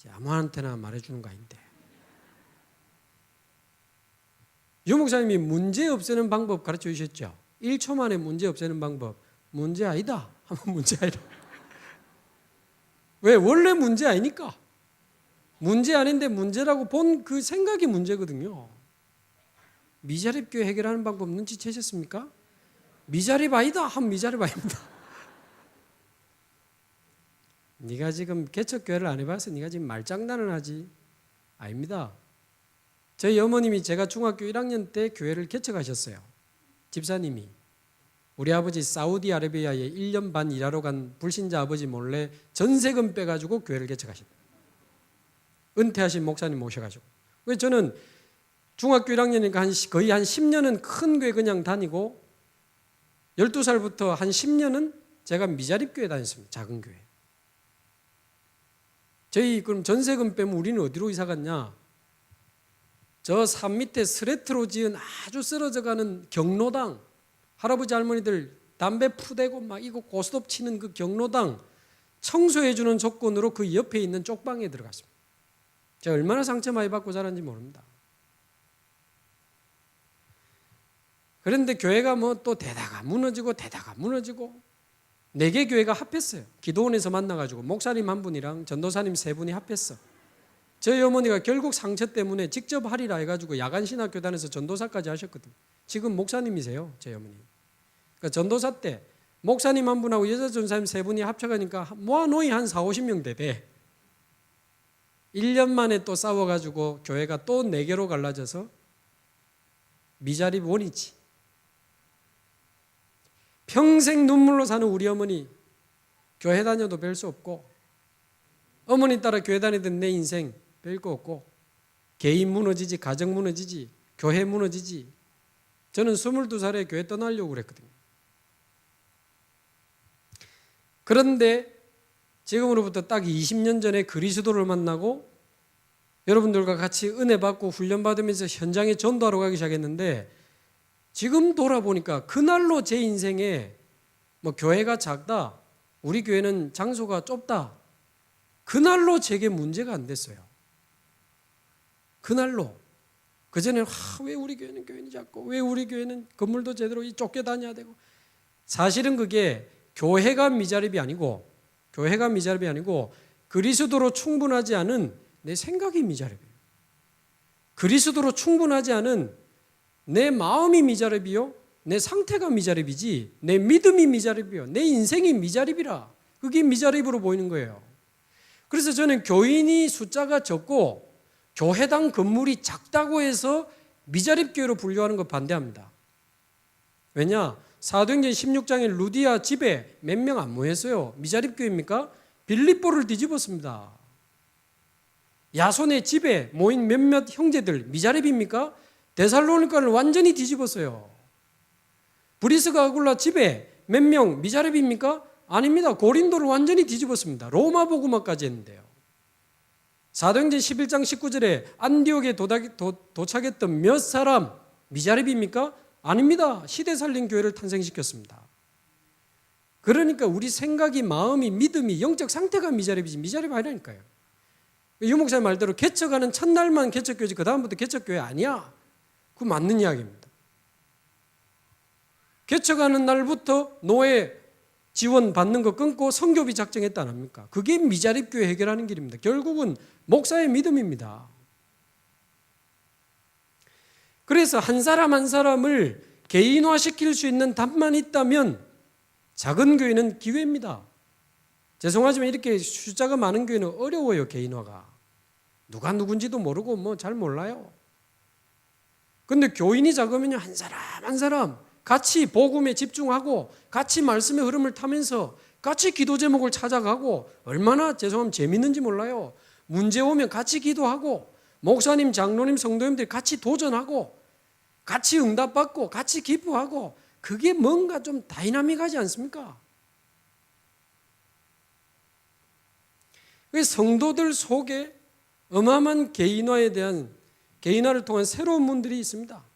아무한테나 말해주는 거 아닌데. 유 목사님이 문제 없애는 방법 가르쳐 주셨죠. 1초 만에 문제 없애는 방법. 문제 아니다 하면 문제 아니다. 왜? 원래 문제 아니니까. 문제 아닌데 문제라고 본 그 생각이 문제거든요. 미자립교회 해결하는 방법 눈치채셨습니까? 미자립 아니다 하면 미자립 아닙니다. 네가 지금 개척교회를 안 해봐서 네가 지금 말장난을 하지. 아닙니다. 저희 어머님이 제가 중학교 1학년 때 교회를 개척하셨어요. 집사님이. 우리 아버지 사우디아라비아에 1년 반 일하러 간 불신자 아버지 몰래 전세금 빼가지고 교회를 개척하셨다. 은퇴하신 목사님 모셔가지고. 그래서 저는 중학교 1학년이니까 거의 한 10년은 큰 교회 그냥 다니고 12살부터 한 10년은 제가 미자립교회 다녔습니다. 작은 교회. 저희 그럼 전세금 빼면 우리는 어디로 이사 갔냐? 저 산 밑에 스레트로 지은 아주 쓰러져가는 경로당, 할아버지 할머니들 담배 푸대고 막 이거 고스톱 치는 그 경로당 청소해주는 조건으로 그 옆에 있는 쪽방에 들어갔습니다. 제가 얼마나 상처 많이 받고 자랐는지 모릅니다. 그런데 교회가 뭐 또 되다가 무너지고 4개 교회가 합했어요. 기도원에서 만나가지고 목사님 한 분이랑 전도사님 3분이 합했어. 저희 어머니가 결국 상처 때문에 직접 하리라 해가지고 야간신학교 다녀서 전도사까지 하셨거든요. 지금 목사님이세요, 저희 어머니. 그러니까 전도사 때 목사님 한 분하고 여자 전사님 3분이 합쳐가니까 모아놓이 한 40-50명 되대. 1년 만에 또 싸워가지고 교회가 또 4개로 갈라져서 미자립 원이지. 평생 눈물로 사는 우리 어머니, 교회 다녀도 별 수 없고, 어머니 따라 교회 다니던 내 인생 별 거 없고, 개인 무너지지, 가정 무너지지, 교회 무너지지. 저는 22살에 교회 떠나려고 그랬거든요. 그런데 지금으로부터 딱 20년 전에 그리스도를 만나고 여러분들과 같이 은혜 받고 훈련 받으면서 현장에 전도하러 가기 시작했는데, 지금 돌아보니까 그날로 제 인생에 뭐 교회가 작다, 우리 교회는 장소가 좁다. 그날로 제게 문제가 안 됐어요. 그날로. 그전에는 왜 우리 교회는 교인이 작고 왜 우리 교회는 건물도 제대로 좁게 다녀야 되고, 사실은 그게 교회가 미자립이 아니고 그리스도로 충분하지 않은 내 생각이 미자립이에요. 그리스도로 충분하지 않은 내 마음이 미자립이요, 내 상태가 미자립이지 내 믿음이 미자립이요, 내 인생이 미자립이라. 그게 미자립으로 보이는 거예요. 그래서 저는 교인이 숫자가 적고 교회당 건물이 작다고 해서 미자립 교회로 분류하는 거 반대합니다. 왜냐? 사도행전 16장에 루디아 집에 몇 명 안 모였어요. 미자립 교회입니까? 빌립보를 뒤집었습니다. 야손의 집에 모인 몇몇 형제들 미자립입니까? 데살로니가를 완전히 뒤집었어요. 브리스가 아굴라 집에 몇 명 미자립입니까? 아닙니다. 고린도를 완전히 뒤집었습니다. 로마 복음화까지 했는데요. 사도행전 11장 19절에 안디옥에 도착했던 몇 사람 미자립입니까? 아닙니다. 시대 살린 교회를 탄생시켰습니다. 그러니까 우리 생각이, 마음이, 믿음이, 영적 상태가 미자립이지 미자립 아니라니까요. 유 목사님 말대로 개척하는 첫날만 개척교회지 그 다음부터 개척교회 아니야. 그거 맞는 이야기입니다. 개척하는 날부터 노예 지원 받는 거 끊고 선교비 작정했다 안 합니까? 그게 미자립 교회 해결하는 길입니다. 결국은 목사의 믿음입니다. 그래서 한 사람 한 사람을 개인화시킬 수 있는 답만 있다면 작은 교회는 기회입니다. 죄송하지만 이렇게 숫자가 많은 교회는 어려워요. 개인화가. 누가 누군지도 모르고 잘 몰라요. 근데 교인이 작으면 한 사람 한 사람 같이 복음에 집중하고 같이 말씀의 흐름을 타면서 같이 기도 제목을 찾아가고, 얼마나 죄송하면 재밌는지 몰라요. 문제 오면 같이 기도하고 목사님, 장로님, 성도님들이 같이 도전하고 같이 응답받고 같이 기뻐하고, 그게 뭔가 좀 다이나믹하지 않습니까? 성도들 속에 어마어마한 개인화를 통한 새로운 문들이 있습니다.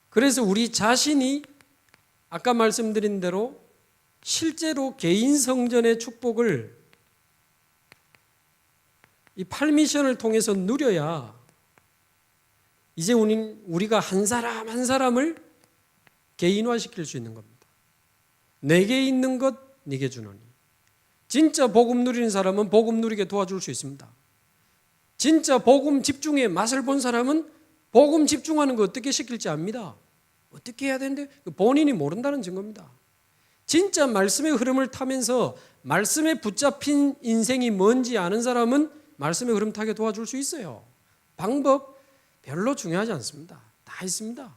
그래서 우리 자신이 아까 말씀드린 대로 실제로 개인 성전의 축복을 이 팔미션을 통해서 누려야 이제 우리가 한 사람 한 사람을 개인화시킬 수 있는 겁니다. 내게 있는 것 네게 주노니. 진짜 복음 누리는 사람은 복음 누리게 도와줄 수 있습니다. 진짜 복음 집중의 맛을 본 사람은 복음 집중하는 거 어떻게 시킬지 압니다. 어떻게 해야 되는데 본인이 모른다는 증거입니다. 진짜 말씀의 흐름을 타면서 말씀에 붙잡힌 인생이 뭔지 아는 사람은 말씀의 흐름 타게 도와줄 수 있어요. 방법 별로 중요하지 않습니다. 다 있습니다.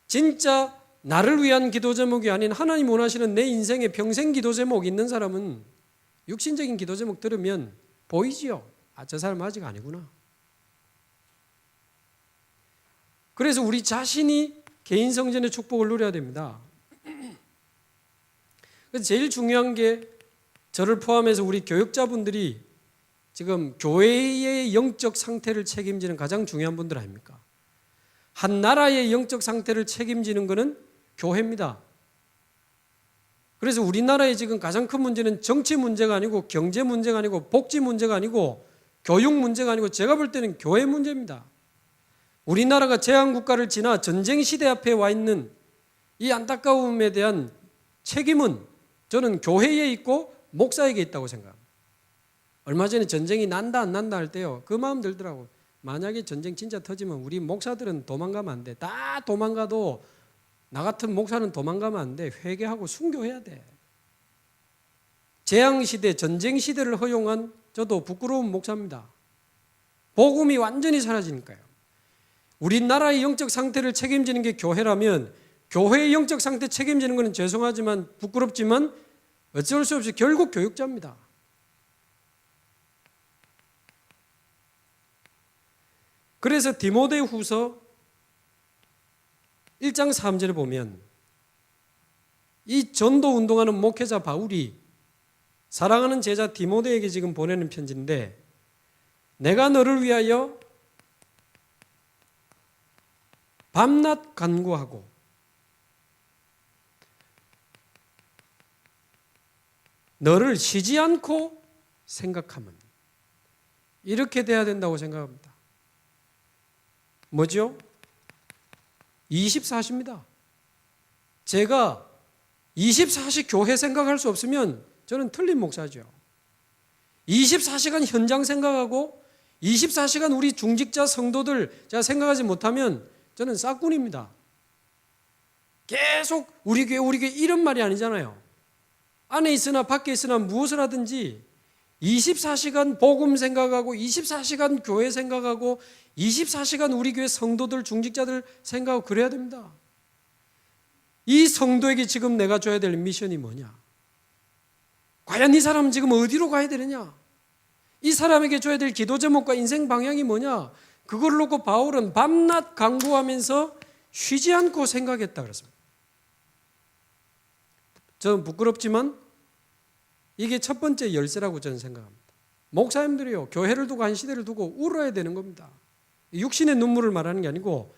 진짜 나를 위한 기도 제목이 아닌 하나님 원하시는 내 인생의 평생 기도 제목이 있는 사람은 육신적인 기도 제목 들으면 보이지요. 저 사람 아직 아니구나. 그래서 우리 자신이 개인 성전의 축복을 누려야 됩니다. 그래서 제일 중요한 게 저를 포함해서 우리 교육자분들이 지금 교회의 영적 상태를 책임지는 가장 중요한 분들 아닙니까? 한 나라의 영적 상태를 책임지는 것은 교회입니다. 그래서 우리나라의 지금 가장 큰 문제는 정치 문제가 아니고 경제 문제가 아니고 복지 문제가 아니고 교육 문제가 아니고 제가 볼 때는 교회 문제입니다. 우리나라가 제한국가를 지나 전쟁 시대 앞에 와 있는 이 안타까움에 대한 책임은 저는 교회에 있고 목사에게 있다고 생각합니다. 얼마 전에 전쟁이 난다 안 난다 할 때요, 그 마음 들더라고요. 만약에 전쟁 진짜 터지면 우리 목사들은 도망가면 안 돼. 다 도망가도 나 같은 목사는 도망가면 안 돼. 회개하고 순교해야 돼. 재앙시대, 전쟁시대를 허용한 저도 부끄러운 목사입니다. 복음이 완전히 사라지니까요. 우리나라의 영적 상태를 책임지는 게 교회라면 교회의 영적 상태 책임지는 것은 죄송하지만 부끄럽지만 어쩔 수 없이 결국 교육자입니다. 그래서 디모데후서 1장 3절에 보면 이 전도 운동하는 목회자 바울이 사랑하는 제자 디모데에게 지금 보내는 편지인데, 내가 너를 위하여 밤낮 간구하고 너를 쉬지 않고 생각하면 이렇게 돼야 된다고 생각합니다. 뭐죠? 24시입니다. 제가 24시 교회 생각할 수 없으면 저는 틀린 목사죠. 24시간 현장 생각하고 24시간 우리 중직자 성도들 제가 생각하지 못하면 저는 싹군입니다. 계속 우리 교회 이런 말이 아니잖아요. 안에 있으나 밖에 있으나 무엇을 하든지 24시간 복음 생각하고 24시간 교회 생각하고 24시간 우리 교회 성도들 중직자들 생각하고 그래야 됩니다. 이 성도에게 지금 내가 줘야 될 미션이 뭐냐? 과연 이 사람은 지금 어디로 가야 되느냐? 이 사람에게 줘야 될 기도 제목과 인생 방향이 뭐냐? 그걸 놓고 바울은 밤낮 강구하면서 쉬지 않고 생각했다 그랬습니다. 저는 부끄럽지만 이게 첫 번째 열쇠라고 저는 생각합니다. 목사님들이요, 교회를 두고 한 시대를 두고 울어야 되는 겁니다. 육신의 눈물을 말하는 게 아니고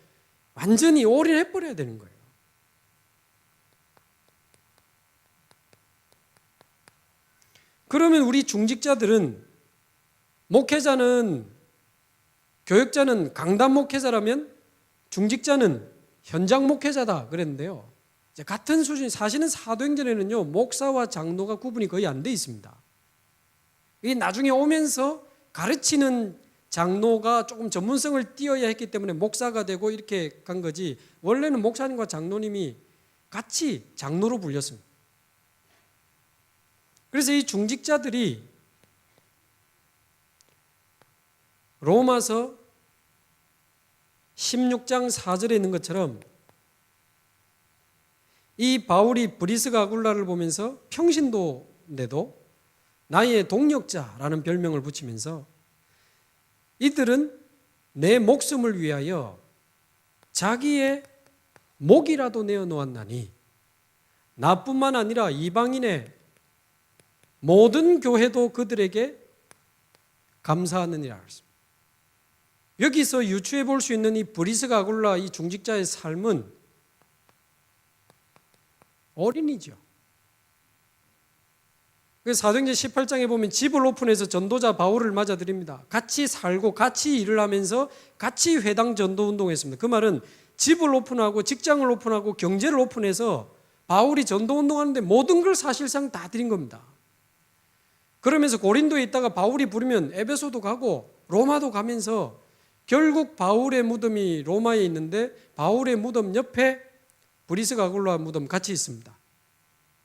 완전히 올인해버려야 되는 거예요. 그러면 우리 중직자들은, 목회자는, 교역자는 강단 목회자라면 중직자는 현장 목회자다 그랬는데요. 같은 수준, 사실은 사도행전에는요, 목사와 장로가 구분이 거의 안 돼 있습니다. 이 나중에 오면서 가르치는 장로가 조금 전문성을 띄어야 했기 때문에 목사가 되고 이렇게 간 거지, 원래는 목사님과 장로님이 같이 장로로 불렸습니다. 그래서 이 중직자들이 로마서 16장 4절에 있는 것처럼 이 바울이 브리스가 아굴라를 보면서 평신도인데도 나의 동력자라는 별명을 붙이면서 이들은 내 목숨을 위하여 자기의 목이라도 내어놓았나니 나뿐만 아니라 이방인의 모든 교회도 그들에게 감사하느니라. 여기서 유추해 볼 수 있는 이 브리스가 아굴라 이 중직자의 삶은 어린이죠. 사도행전 18장에 보면 집을 오픈해서 전도자 바울을 맞아들입니다. 같이 살고 같이 일을 하면서 같이 회당 전도 운동했습니다. 그 말은 집을 오픈하고 직장을 오픈하고 경제를 오픈해서 바울이 전도 운동하는데 모든 걸 사실상 다 드린 겁니다. 그러면서 고린도에 있다가 바울이 부르면 에베소도 가고 로마도 가면서 결국 바울의 무덤이 로마에 있는데 바울의 무덤 옆에 브리스가 아굴라 무덤 같이 있습니다.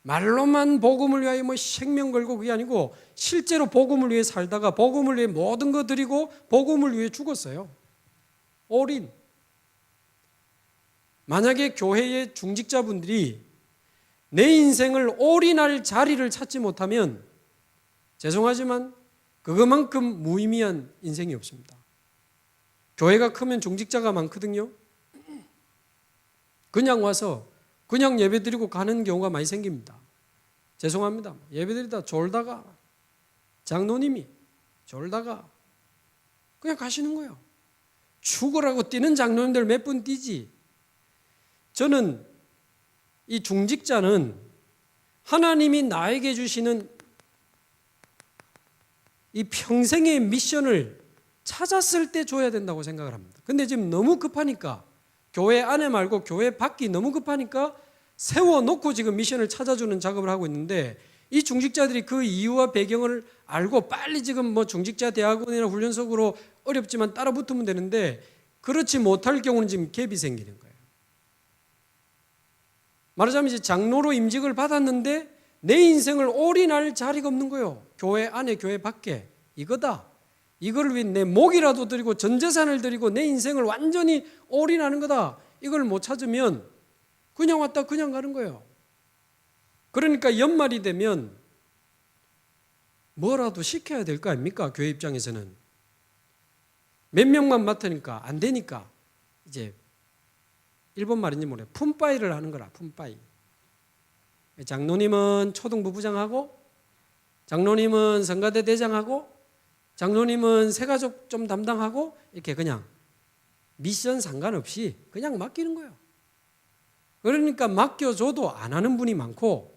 말로만 복음을 위하여 생명 걸고 그게 아니고 실제로 복음을 위해 살다가 복음을 위해 모든 거 드리고 복음을 위해 죽었어요. 올인. 만약에 교회의 중직자분들이 내 인생을 올인할 자리를 찾지 못하면 죄송하지만 그것만큼 무의미한 인생이 없습니다. 교회가 크면 중직자가 많거든요. 그냥 와서 그냥 예배드리고 가는 경우가 많이 생깁니다. 죄송합니다. 예배드리다 졸다가 장로님이 졸다가 그냥 가시는 거예요. 죽으라고 뛰는 장로님들 몇 분 뛰지. 저는 이 중직자는 하나님이 나에게 주시는 이 평생의 미션을 찾았을 때 줘야 된다고 생각을 합니다. 근데 지금 너무 급하니까 교회 안에 말고 교회 밖이 너무 급하니까 세워놓고 지금 미션을 찾아주는 작업을 하고 있는데 이 중직자들이 그 이유와 배경을 알고 빨리 지금 중직자 대학원이나 훈련소로 어렵지만 따라 붙으면 되는데 그렇지 못할 경우는 지금 갭이 생기는 거예요. 말하자면 이제 장로로 임직을 받았는데 내 인생을 올인할 자리가 없는 거예요. 교회 안에 교회 밖에. 이거다. 이걸 위해 내 목이라도 드리고 전 재산을 드리고 내 인생을 완전히 올인하는 거다. 이걸 못 찾으면 그냥 왔다 그냥 가는 거예요. 그러니까 연말이 되면 뭐라도 시켜야 될 거 아닙니까? 교회 입장에서는. 몇 명만 맡으니까 안 되니까 이제 일본 말인지 모르겠어요. 푼바이를 하는 거라. 푼바이. 장로님은 초등부 부장하고 장로님은 성가대 대장하고 장로님은 새가족 좀 담당하고 이렇게 그냥 미션 상관없이 그냥 맡기는 거예요. 그러니까 맡겨줘도 안 하는 분이 많고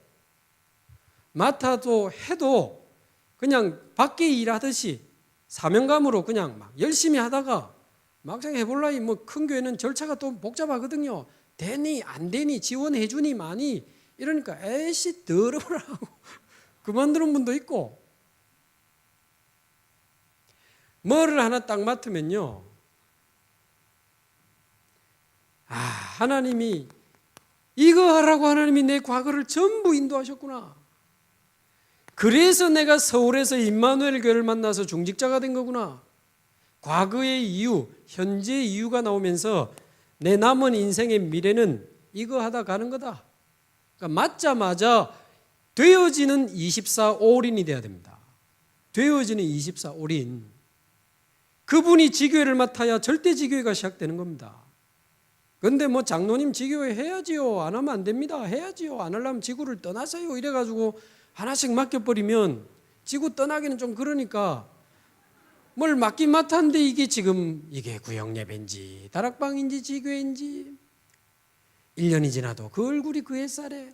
맡아도 해도 그냥 밖에 일하듯이 사명감으로 그냥 막 열심히 하다가 막상 해볼라니 뭐 큰 교회는 절차가 또 복잡하거든요. 되니 안 되니 지원해 주니 많이 이러니까 에이씨 더러워라고 그만두는 분도 있고 뭐를 하나 딱 맡으면요. 하나님이 이거 하라고 하나님이 내 과거를 전부 인도하셨구나. 그래서 내가 서울에서 임마누엘 교회를 만나서 중직자가 된 거구나. 과거의 이유, 현재의 이유가 나오면서 내 남은 인생의 미래는 이거 하다 가는 거다. 그러니까 맞자마자 되어지는 24올인이 돼야 됩니다. 되어지는 24올인. 그분이 지교회를 맡아야 절대 지교회가 시작되는 겁니다. 그런데 뭐 장로님 지교회 해야지요. 안 하면 안 됩니다. 해야지요. 안 하려면 지구를 떠나세요. 이래가지고 하나씩 맡겨버리면 지구 떠나기는 좀 그러니까 뭘 맡긴 맡았는데 이게 구역예배인지 다락방인지 지교회인지 1년이 지나도 그 얼굴이 그 햇살에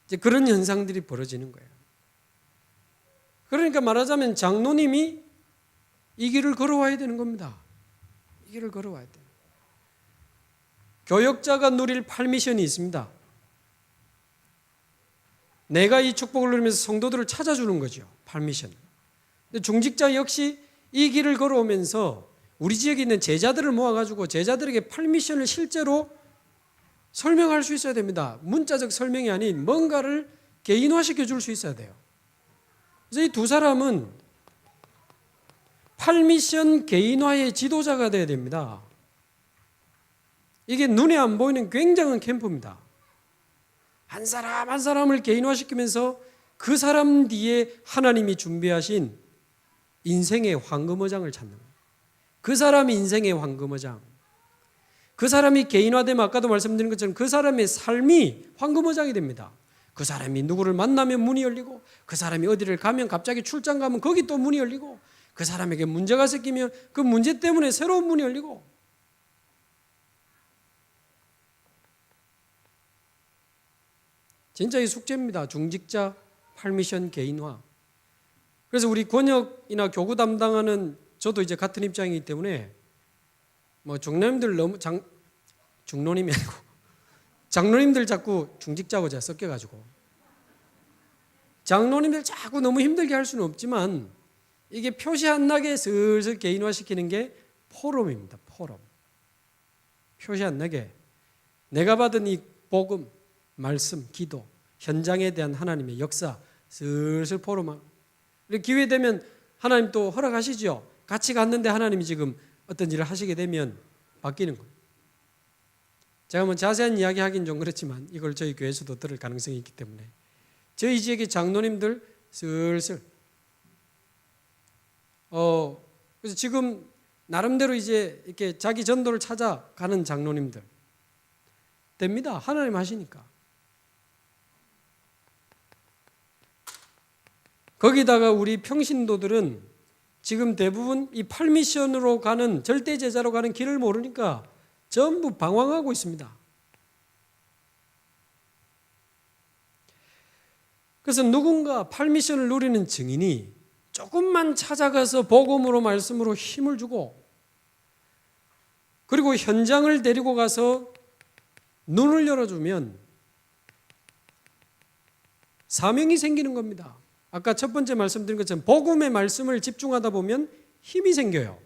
이제 그런 현상들이 벌어지는 거예요. 그러니까 말하자면 장로님이 이 길을 걸어와야 되는 겁니다. 이 길을 걸어와야 돼요. 교역자가 누릴 8미션이 있습니다. 내가 이 축복을 누리면서 성도들을 찾아주는 거죠. 8미션. 근데 중직자 역시 이 길을 걸어오면서 우리 지역에 있는 제자들을 모아가지고 제자들에게 8미션을 실제로 설명할 수 있어야 됩니다. 문자적 설명이 아닌 뭔가를 개인화시켜 줄 수 있어야 돼요. 그래서 이 두 사람은 8미션 개인화의 지도자가 돼야 됩니다. 이게 눈에 안 보이는 굉장한 캠프입니다. 한 사람 한 사람을 개인화시키면서 그 사람 뒤에 하나님이 준비하신 인생의 황금어장을 찾는 거예요. 그 사람이 인생의 황금어장. 그 사람이 개인화되면 아까도 말씀드린 것처럼 그 사람의 삶이 황금어장이 됩니다. 그 사람이 누구를 만나면 문이 열리고 그 사람이 어디를 가면 갑자기 출장 가면 거기 또 문이 열리고 그 사람에게 문제가 생기면 그 문제 때문에 새로운 문이 열리고 진짜 이 숙제입니다. 중직자 8미션 개인화. 그래서 우리 권역이나 교구 담당하는 저도 이제 같은 입장이기 때문에 뭐 중로님들 너무 중로님이 아니고 장로님들 자꾸 중직자하고 제가 섞여가지고 장로님들 자꾸 너무 힘들게 할 수는 없지만 이게 표시 안 나게 슬슬 개인화시키는 게 포럼입니다. 포럼. 표시 안 나게 내가 받은 이 복음, 말씀, 기도, 현장에 대한 하나님의 역사 슬슬 포럼하고 기회 되면 하나님 또 허락하시죠. 같이 갔는데 하나님이 지금 어떤 일을 하시게 되면 바뀌는 거예요. 제가 뭐 자세한 이야기 하긴 좀 그렇지만 이걸 저희 교회에서도 들을 가능성이 있기 때문에 저희 지역의 장로님들 슬슬 그래서 지금 나름대로 이제 이렇게 자기 전도를 찾아가는 장로님들 됩니다. 하나님 하시니까. 거기다가 우리 평신도들은 지금 대부분 이 8미션으로 가는 절대 제자로 가는 길을 모르니까 전부 방황하고 있습니다. 그래서 누군가 8미션을 누리는 증인이 조금만 찾아가서 복음으로 말씀으로 힘을 주고 그리고 현장을 데리고 가서 눈을 열어주면 사명이 생기는 겁니다. 아까 첫 번째 말씀드린 것처럼 복음의 말씀을 집중하다 보면 힘이 생겨요.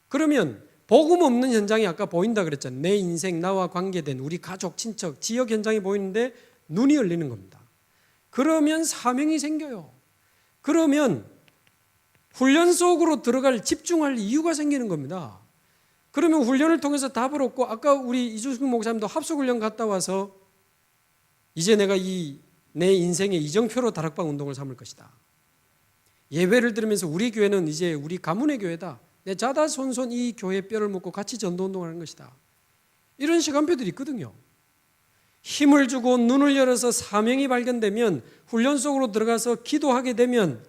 그러면 복음 없는 현장이 아까 보인다 그랬잖아요. 내 인생, 나와 관계된 우리 가족, 친척, 지역 현장이 보이는데 눈이 열리는 겁니다. 그러면 사명이 생겨요. 그러면 훈련 속으로 들어갈 집중할 이유가 생기는 겁니다. 그러면 훈련을 통해서 답을 얻고 아까 우리 이주승 목사님도 합숙훈련 갔다 와서 이제 내가 내 인생의 이정표로 다락방 운동을 삼을 것이다. 예배를 들으면서 우리 교회는 이제 우리 가문의 교회다. 내 자다손손 이 교회 뼈를 묻고 같이 전도운동을 하는 것이다. 이런 시간표들이 있거든요. 힘을 주고 눈을 열어서 사명이 발견되면 훈련 속으로 들어가서 기도하게 되면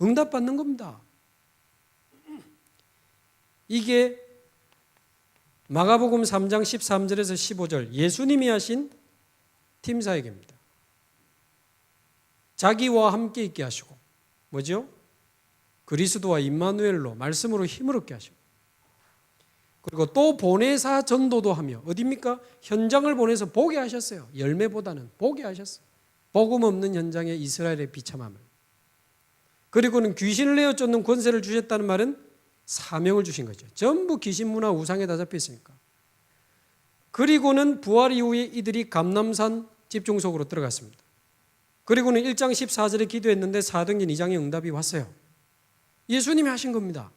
응답받는 겁니다. 이게 마가복음 3장 13절에서 15절 예수님이 하신 팀사역입니다. 자기와 함께 있게 하시고 뭐죠? 그리스도와 임마누엘로 말씀으로 힘을 얻게 하시고 그리고 또 보내사 전도도 하며 어디입니까? 현장을 보내서 보게 하셨어요. 열매보다는 보게 하셨어요. 복음 없는 현장에 이스라엘의 비참함을. 그리고는 귀신을 내어 쫓는 권세를 주셨다는 말은 사명을 주신 거죠. 전부 귀신 문화 우상에 다 잡혀 있으니까. 그리고는 부활 이후에 이들이 감람산 집중속으로 들어갔습니다. 그리고는 1장 14절에 기도했는데 사도행전 2장의 응답이 왔어요. 예수님이 하신 겁니다.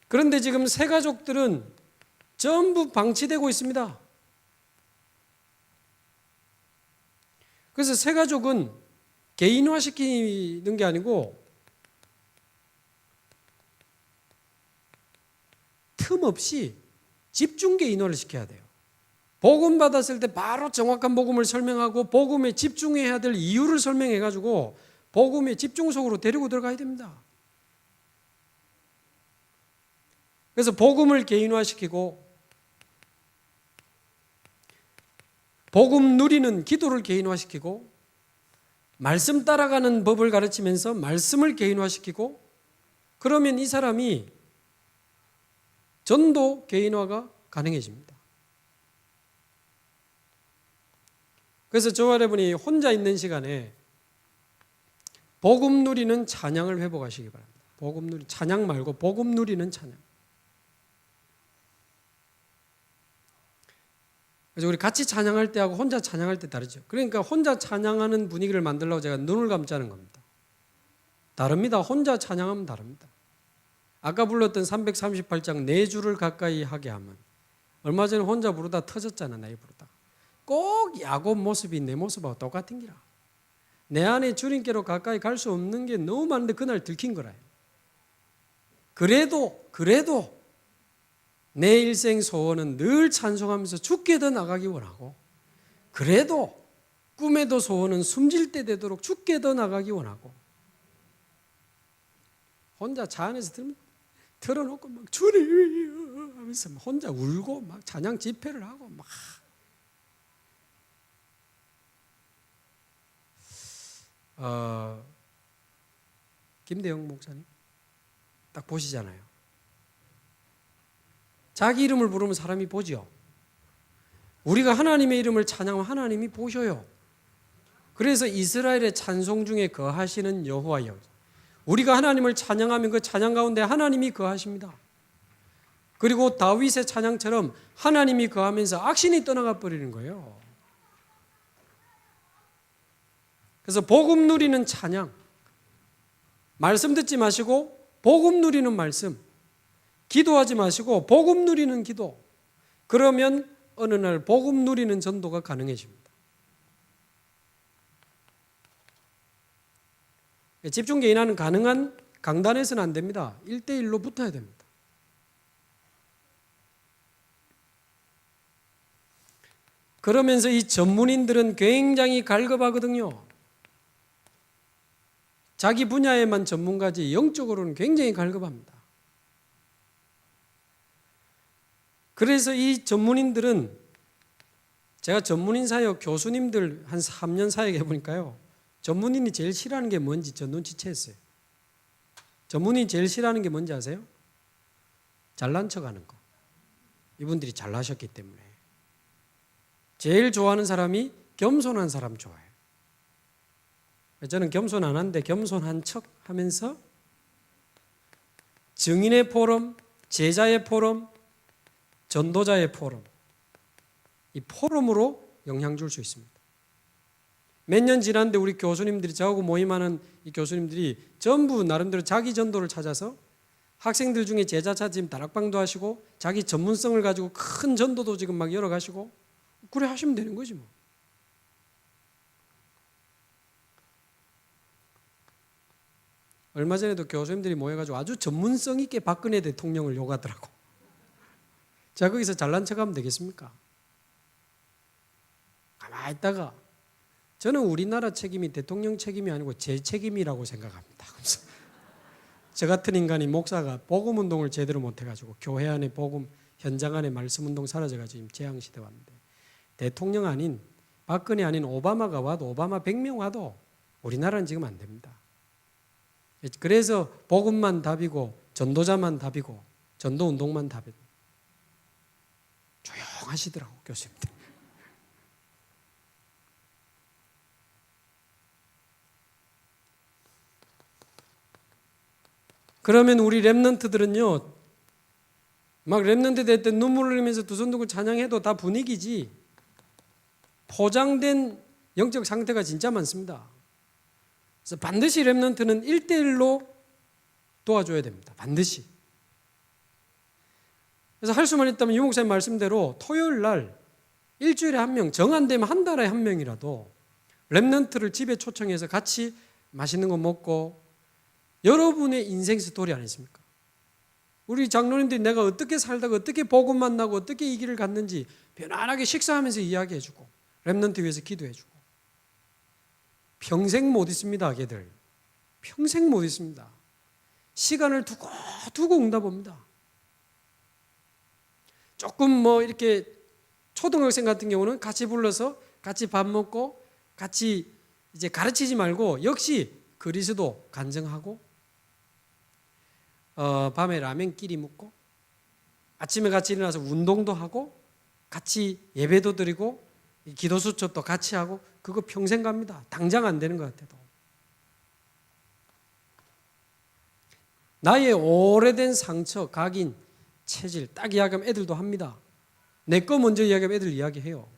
그런데 지금 새 가족들은 전부 방치되고 있습니다. 그래서 새 가족은 개인화시키는 게 아니고 틈 없이 집중 개인화를 시켜야 돼요. 복음 받았을 때 바로 정확한 복음을 설명하고 복음에 집중해야 될 이유를 설명해 가지고 복음의 집중 속으로 데리고 들어가야 됩니다. 그래서 복음을 개인화시키고 복음 누리는 기도를 개인화시키고 말씀 따라가는 법을 가르치면서 말씀을 개인화시키고 그러면 이 사람이 전도 개인화가 가능해집니다. 그래서 저와 여러분이 혼자 있는 시간에 복음 누리는 찬양을 회복하시기 바랍니다. 복음 누리 찬양 말고 복음 누리는 찬양. 그래서 우리 같이 찬양할 때하고 혼자 찬양할 때 다르죠. 그러니까 혼자 찬양하는 분위기를 만들려고 제가 눈을 감자는 겁니다. 다릅니다. 혼자 찬양하면 다릅니다. 아까 불렀던 338장 네 주를 가까이 하게 하면 얼마 전에 혼자 부르다 터졌잖아. 나이 부르다. 꼭 야곱 모습이 내 모습하고 똑같은 기라. 내 안에 주님께로 가까이 갈 수 없는 게 너무 많은데 그날 들킨 거라요. 그래도 내 일생 소원은 늘 찬송하면서 죽게 더 나가기 원하고 그래도 꿈에도 소원은 숨질 때 되도록 죽게 더 나가기 원하고 혼자 차 안에서 틀어놓고 막 주님 하면서 혼자 울고 막 찬양 집회를 하고 막 김대영 목사님 딱 보시잖아요. 자기 이름을 부르면 사람이 보죠. 우리가 하나님의 이름을 찬양하면 하나님이 보셔요. 그래서 이스라엘의 찬송 중에 거하시는 여호와여. 우리가 하나님을 찬양하면 그 찬양 가운데 하나님이 거하십니다. 그리고 다윗의 찬양처럼 하나님이 거하면서 악신이 떠나가 버리는 거예요. 그래서 복음 누리는 찬양, 말씀 듣지 마시고 복음 누리는 말씀, 기도하지 마시고 복음 누리는 기도. 그러면 어느 날 복음 누리는 전도가 가능해집니다. 집중 개인화는 가능한 강단에서는 안 됩니다. 1대1로 붙어야 됩니다. 그러면서 이 전문인들은 굉장히 갈급하거든요. 자기 분야에만 전문가지 영적으로는 굉장히 갈급합니다. 그래서 이 전문인들은 제가 전문인 사역 교수님들 한 3년 사역 해보니까요. 전문인이 제일 싫어하는 게 뭔지 저 눈치챘어요. 전문인이 제일 싫어하는 게 뭔지 아세요? 잘난 척하는 거. 이분들이 잘나셨기 때문에. 제일 좋아하는 사람이 겸손한 사람 좋아해요. 저는 겸손 안 하는데 겸손한 척 하면서 증인의 포럼, 제자의 포럼, 전도자의 포럼, 이 포럼으로 영향 줄 수 있습니다. 몇 년 지났는데 우리 교수님들이 저하고 모임하는 이 교수님들이 전부 나름대로 자기 전도를 찾아서 학생들 중에 제자 찾아 지금 다락방도 하시고 자기 전문성을 가지고 큰 전도도 지금 막 열어가시고 그래 하시면 되는 거지 뭐. 얼마 전에도 교수님들이 모여가지고 아주 전문성 있게 박근혜 대통령을 욕하더라고. 자, 거기서 잘난 척하면 되겠습니까? 가만히 있다가 저는 우리나라 책임이 대통령 책임이 아니고 제 책임이라고 생각합니다. 저 같은 인간이 목사가 복음 운동을 제대로 못 해가지고 교회 안에 복음, 현장 안에 말씀 운동 사라져가지고 지금 재앙 시대 왔는데, 대통령 아닌 박근혜 아닌 오바마가 와도, 오바마 100명 와도 우리나라는 지금 안 됩니다. 그래서 복음만 답이고 전도자만 답이고 전도 운동만 답이고 조용하시더라고 교수님들. 그러면 우리 렘넌트들은요, 막 렘넌트 될 때 눈물을 흘리면서 두 손 들고 찬양해도 다 분위기지, 포장된 영적 상태가 진짜 많습니다. 그래서 반드시 렘넌트는 1대1로 도와줘야 됩니다. 반드시. 그래서 할 수만 있다면 유 목사님 말씀대로 토요일 날 일주일에 한 명, 정 안 되면 한 달에 한 명이라도 렘넌트를 집에 초청해서 같이 맛있는 거 먹고, 여러분의 인생 스토리 아니십니까? 우리 장로님들이 내가 어떻게 살다가 어떻게 복음 만나고 어떻게 이 길을 갔는지 편안하게 식사하면서 이야기해주고 렘넌트 위해서 기도해주고. 평생 못 있습니다. 걔들 평생 못 있습니다. 시간을 두고 응답합니다. 조금 뭐 이렇게 초등학생 같은 경우는 같이 불러서 같이 밥 먹고 같이 이제 가르치지 말고 역시 그리스도 간증하고, 밤에 라면 끼리 먹고 아침에 같이 일어나서 운동도 하고 같이 예배도 드리고 기도 수첩도 같이 하고, 그거 평생 갑니다. 당장 안 되는 것 같아도. 나의 오래된 상처, 각인, 체질 딱 이야기하면 애들도 합니다. 내 거 먼저 이야기하면 애들 이야기해요.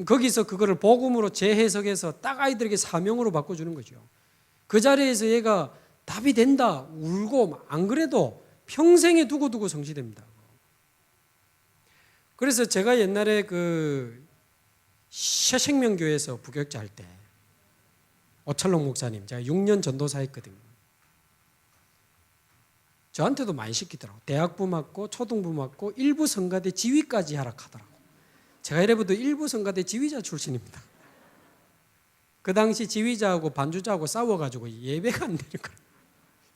거기서 그거를 복음으로 재해석해서 딱 아이들에게 사명으로 바꿔주는 거죠. 그 자리에서 얘가 답이 된다 울고, 안 그래도 평생에 두고 성취됩니다. 그래서 제가 옛날에 그 새생명교회에서 부교육자 할 때 오철록 목사님, 제가 6년 전도사 했거든요. 저한테도 많이 시키더라고. 대학부 맡고 초등부 맡고 일부 성가대 지휘까지 하락하더라고. 제가 이래봬도 일부 성가대 지휘자 출신입니다. 그 당시 지휘자하고 반주자하고 싸워가지고 예배가 안 되는 거예요.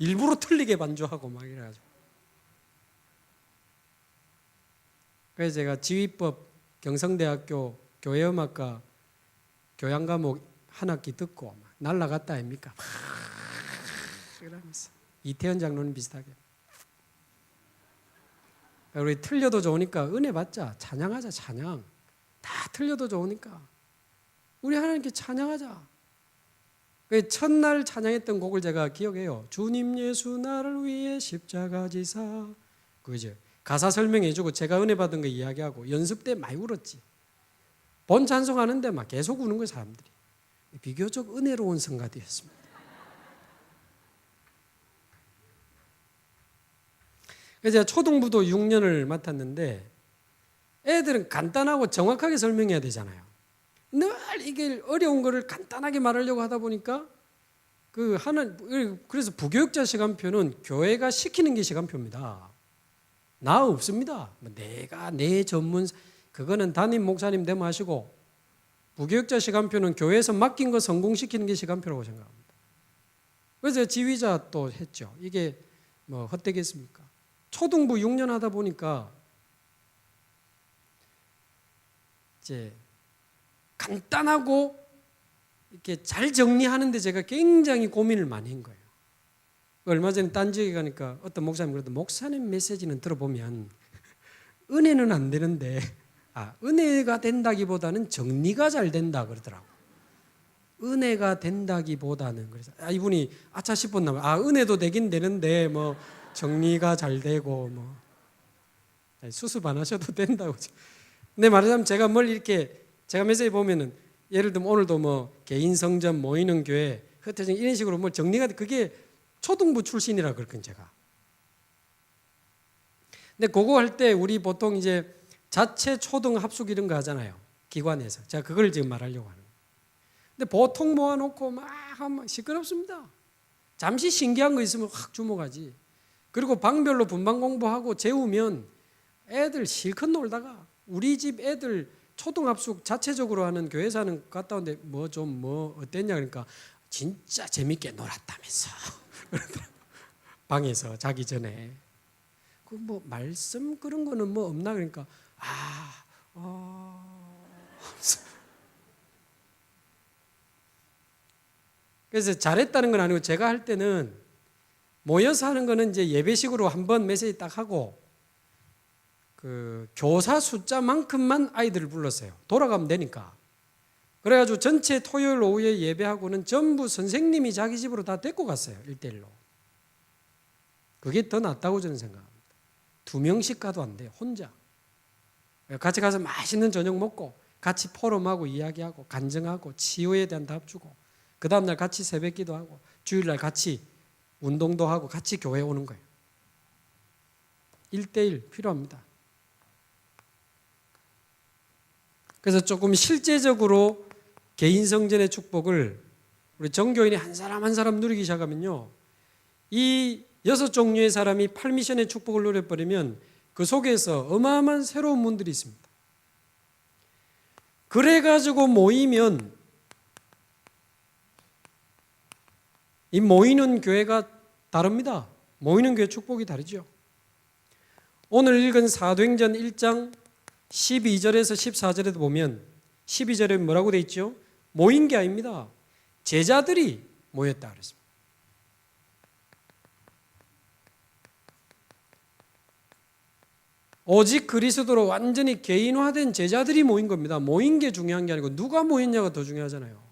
일부러 틀리게 반주하고 막 이래가지고. 그래서 제가 지휘법 경성대학교 교회음악과 교양 과목 한 학기 듣고 막 날라갔다 아닙니까? 이러면서 이태현 장로님 비슷하게. 우리 틀려도 좋으니까 은혜 받자, 찬양하자. 찬양 다 틀려도 좋으니까 우리 하나님께 찬양하자. 첫날 찬양했던 곡을 제가 기억해요. 주님 예수 나를 위해 십자가 지사. 그죠? 가사 설명해주고 제가 은혜 받은 거 이야기하고 연습 때 많이 울었지. 본 찬송하는데 막 계속 우는 거예요 사람들이. 비교적 은혜로운 성가대였습니다. 그래서 제가 초등부도 6년을 맡았는데 애들은 간단하고 정확하게 설명해야 되잖아요. 늘 이게 어려운 거를 간단하게 말하려고 하다 보니까 그래서 부교육자 시간표는 교회가 시키는 게 시간표입니다. 나 없습니다. 내가 내 전문 그거는 담임 목사님 대모하시고, 부교육자 시간표는 교회에서 맡긴 거 성공시키는 게 시간표라고 생각합니다. 그래서 지휘자 또 했죠. 이게 뭐 헛되겠습니까? 초등부 6년 하다 보니까 이제 간단하고 이렇게 잘 정리하는데 제가 굉장히 고민을 많이 한 거예요. 얼마 전에 딴 지역에 가니까 어떤 목사님 그래도 목사님 메시지는 들어보면 은혜는 안 되는데 은혜가 된다기보다는 정리가 잘 된다 그러더라고. 은혜가 된다기보다는. 그래서 이분이 아차 싶었나 봐요. 은혜도 되긴 되는데 뭐 정리가 잘 되고 뭐 수습 안 하셔도 된다고. 근데 말하자면 제가 뭘 이렇게 제가 메시지 보면은 예를 들면 오늘도 뭐 개인 성전 모이는 교회 흩어진 이런 식으로 뭐 정리가 그게 초등부 출신이라 그랬거든요 제가. 근데 그거 할 때 우리 보통 이제 자체 초등 합숙 이런 거 하잖아요 기관에서. 제가 그걸 지금 말하려고 하는 거예요. 근데 보통 모아놓고 막 하면 시끄럽습니다. 잠시 신기한 거 있으면 확 주목하지. 그리고 방별로 분반 공부하고 재우면 애들 실컷 놀다가 우리 집 애들 초등합숙 자체적으로 하는 교회사는 갔다 온데 뭐 어땠냐 그러니까 진짜 재밌게 놀았다면서 방에서 자기 전에 그 뭐 말씀 그런 거는 뭐 없나 그러니까 그래서 잘했다는 건 아니고 제가 할 때는 모여서 하는 거는 이제 예배식으로 한번 메시지 딱 하고 그 교사 숫자만큼만 아이들을 불렀어요. 돌아가면 되니까. 그래가지고 전체 토요일 오후에 예배하고는 전부 선생님이 자기 집으로 다 데리고 갔어요. 1대1로. 그게 더 낫다고 저는 생각합니다. 2명씩 가도 안 돼요. 혼자. 같이 가서 맛있는 저녁 먹고 같이 포럼하고 이야기하고 간증하고 치유에 대한 답 주고 그 다음날 같이 새벽기도 하고 주일날 같이 운동도 하고 같이 교회 오는 거예요. 1대1 필요합니다. 그래서 조금 실제적으로 개인 성전의 축복을 우리 정교인이 한 사람 한 사람 누리기 시작하면요. 이 6종류의 사람이 8미션의 축복을 누려버리면 그 속에서 어마어마한 새로운 문들이 있습니다. 그래가지고 모이면 이 모이는 교회가 다릅니다. 모이는 교회 축복이 다르죠. 오늘 읽은 사도행전 1장 12절에서 14절에도 보면 12절에 뭐라고 되어 있죠? 모인 게 아닙니다. 제자들이 모였다 그랬습니다. 오직 그리스도로 완전히 개인화된 제자들이 모인 겁니다. 모인 게 중요한 게 아니고 누가 모였냐가 더 중요하잖아요.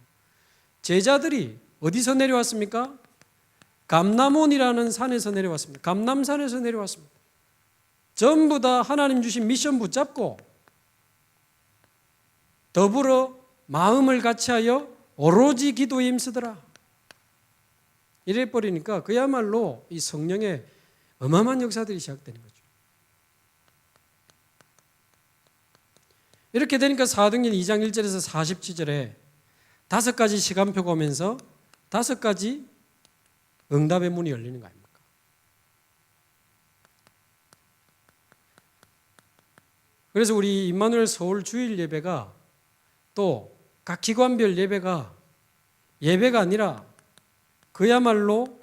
제자들이 어디서 내려왔습니까? 감람온이라는 산에서 내려왔습니다. 감람산에서 내려왔습니다. 전부 다 하나님 주신 미션 붙잡고 더불어 마음을 같이하여 오로지 기도에 힘쓰더라. 이래버리니까 그야말로 이 성령의 어마어마한 역사들이 시작되는 거죠. 이렇게 되니까 사도행전 2장 1절에서 47절에 5가지 시간표가 오면서 5가지 응답의 문이 열리는 거 아닙니까? 그래서 우리 임마누엘 서울 주일 예배가 또 각 기관별 예배가 아니라 그야말로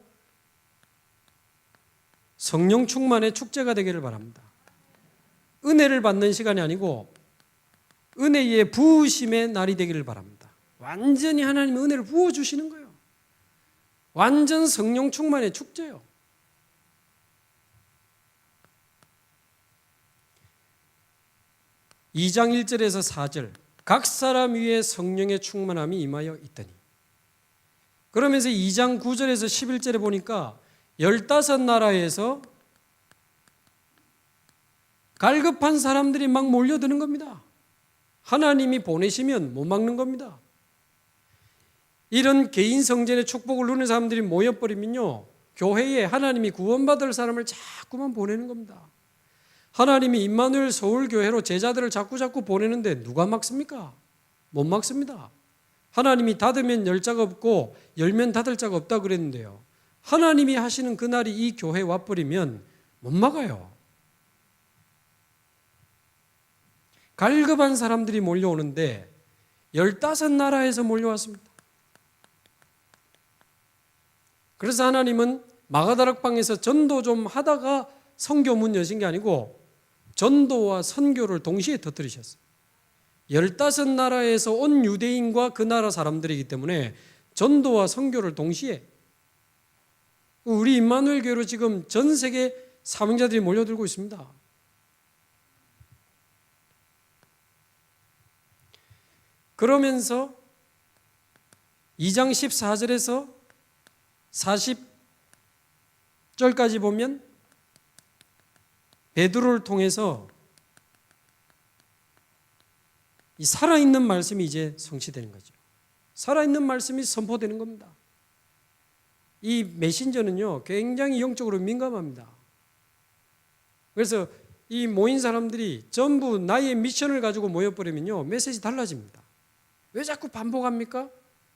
성령 충만의 축제가 되기를 바랍니다. 은혜를 받는 시간이 아니고 은혜의 부으심의 날이 되기를 바랍니다. 완전히 하나님의 은혜를 부어주시는 거예요. 완전 성령 충만의 축제예요. (2장 1절에서 4절) 각 사람 위에 성령의 충만함이 임하여 있더니 그러면서 2장 9절에서 11절에 보니까 15나라에서 갈급한 사람들이 막 몰려드는 겁니다. 하나님이 보내시면 못 막는 겁니다. 이런 개인 성전의 축복을 누리는 사람들이 모여버리면요, 교회에 하나님이 구원받을 사람을 자꾸만 보내는 겁니다. 하나님이 임마누엘 서울교회로 제자들을 자꾸 보내는데 누가 막습니까? 못 막습니다. 하나님이 닫으면 열 자가 없고 열면 닫을 자가 없다 그랬는데요. 하나님이 하시는 그날이 이 교회에 와버리면 못 막아요. 갈급한 사람들이 몰려오는데 15나라에서 몰려왔습니다. 그래서 하나님은 마가다락방에서 전도 좀 하다가 선교 문 여신 게 아니고 전도와 선교를 동시에 터뜨리셨어요. 15나라에서 온 유대인과 그 나라 사람들이기 때문에 전도와 선교를 동시에 우리 임마누엘 교회로 지금 전 세계 사명자들이 몰려들고 있습니다. 그러면서 2장 14절에서 40절까지 보면 베드로를 통해서 이 살아있는 말씀이 이제 성취되는 거죠. 살아있는 말씀이 선포되는 겁니다. 이 메신저는요, 굉장히 영적으로 민감합니다. 그래서 이 모인 사람들이 전부 나의 미션을 가지고 모여버리면요, 메시지 달라집니다. 왜 자꾸 반복합니까?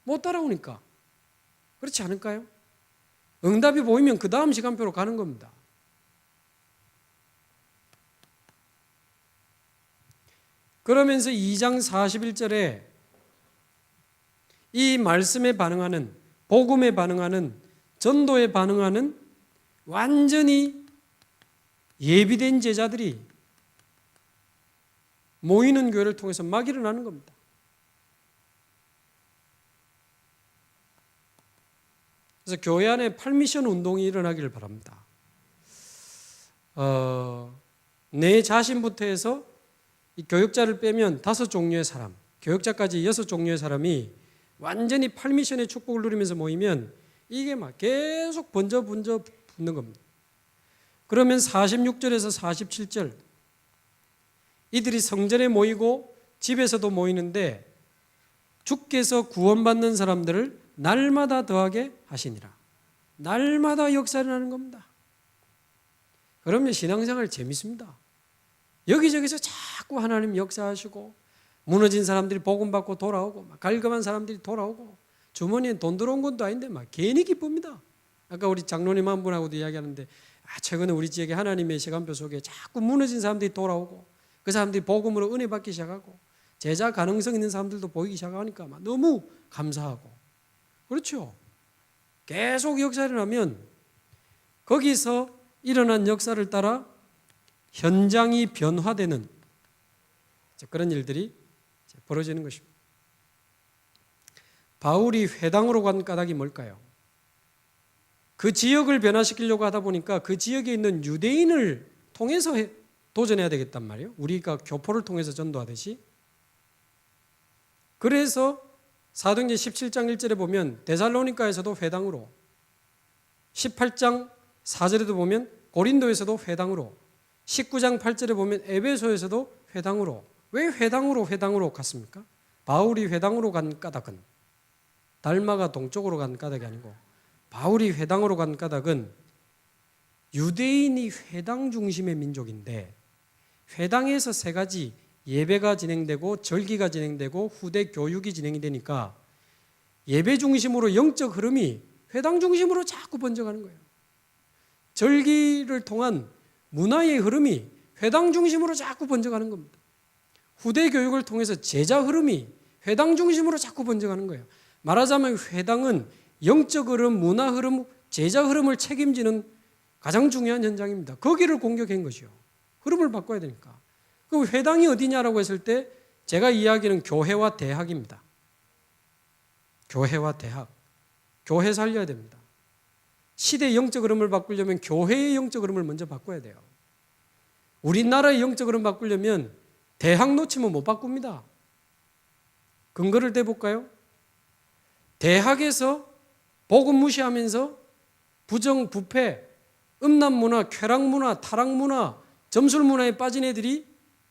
못 따라오니까. 그렇지 않을까요? 응답이 보이면 그 다음 시간표로 가는 겁니다. 그러면서 2장 41절에 이 말씀에 반응하는, 복음에 반응하는, 전도에 반응하는 완전히 예비된 제자들이 모이는 교회를 통해서 막 일어나는 겁니다. 그래서 교회 안에 팔미션 운동이 일어나기를 바랍니다. 내 자신부터 해서 이 교역자를 빼면 5종류의 사람, 교역자까지 6종류의 사람이 완전히 팔미션의 축복을 누리면서 모이면 이게 막 계속 번져 붙는 겁니다. 그러면 46절에서 47절 이들이 성전에 모이고 집에서도 모이는데 주께서 구원받는 사람들을 날마다 더하게 하시니라. 날마다 역사를 하는 겁니다. 그러면 신앙생활 재밌습니다. 여기저기서 자꾸 하나님 역사하시고 무너진 사람들이 복음받고 돌아오고 막 갈급한 사람들이 돌아오고 주머니에 돈 들어온 것도 아닌데 막 괜히 기쁩니다. 아까 우리 장로님 한 분하고도 이야기하는데 최근에 우리 지역에 하나님의 시간표 속에 자꾸 무너진 사람들이 돌아오고 그 사람들이 복음으로 은혜 받기 시작하고 제자 가능성 있는 사람들도 보이기 시작하니까 막 너무 감사하고 그렇죠. 계속 역사를 하면 거기서 일어난 역사를 따라 현장이 변화되는 그런 일들이 벌어지는 것입니다. 바울이 회당으로 간 까닭이 뭘까요? 그 지역을 변화시키려고 하다 보니까 그 지역에 있는 유대인을 통해서 도전해야 되겠단 말이에요. 우리가 교포를 통해서 전도하듯이. 그래서 사도행전 17장 1절에 보면 데살로니가에서도 회당으로, 18장 4절에도 보면 고린도에서도 회당으로, 19장 8절에 보면 에베소에서도 회당으로. 왜 회당으로 갔습니까? 바울이 회당으로 간 까닭은 달마가 동쪽으로 간 까닭이 아니고 바울이 회당으로 간 까닭은 유대인이 회당 중심의 민족인데 회당에서 3가지 예배가 진행되고 절기가 진행되고 후대 교육이 진행이 되니까 예배 중심으로 영적 흐름이 회당 중심으로 자꾸 번져가는 거예요. 절기를 통한 문화의 흐름이 회당 중심으로 자꾸 번져가는 겁니다. 후대 교육을 통해서 제자 흐름이 회당 중심으로 자꾸 번져가는 거예요. 말하자면 회당은 영적 흐름, 문화 흐름, 제자 흐름을 책임지는 가장 중요한 현장입니다. 거기를 공격한 것이요. 흐름을 바꿔야 되니까. 그럼 회당이 어디냐라고 했을 때 제가 이야기하는 교회와 대학입니다. 교회와 대학. 교회 살려야 됩니다. 시대의 영적 흐름을 바꾸려면 교회의 영적 흐름을 먼저 바꿔야 돼요. 우리나라의 영적 흐름 바꾸려면 대학 놓치면 못 바꿉니다. 근거를 대볼까요? 대학에서 복음 무시하면서 부정, 부패, 음란문화, 쾌락문화, 타락문화, 점술문화에 빠진 애들이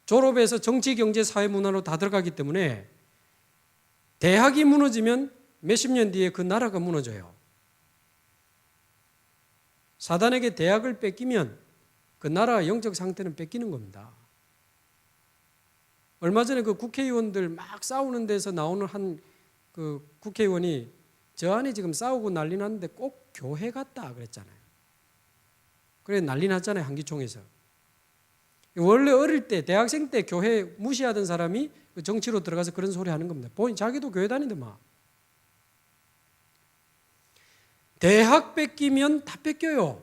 졸업해서 정치, 경제, 사회문화로 다 들어가기 때문에 대학이 무너지면 몇십 년 뒤에 그 나라가 무너져요. 사단에게 대학을 뺏기면 그 나라의 영적 상태는 뺏기는 겁니다. 얼마 전에 그 국회의원들 막 싸우는 데서 나오는 한 그 국회의원이 저 안에 지금 싸우고 난리 났는데 꼭 교회 갔다 그랬잖아요. 그래 난리 났잖아요. 한기총에서. 원래 어릴 때 대학생 때 교회 무시하던 사람이 정치로 들어가서 그런 소리 하는 겁니다. 본인 자기도 교회 다니는데 막. 대학 뺏기면 다 뺏겨요.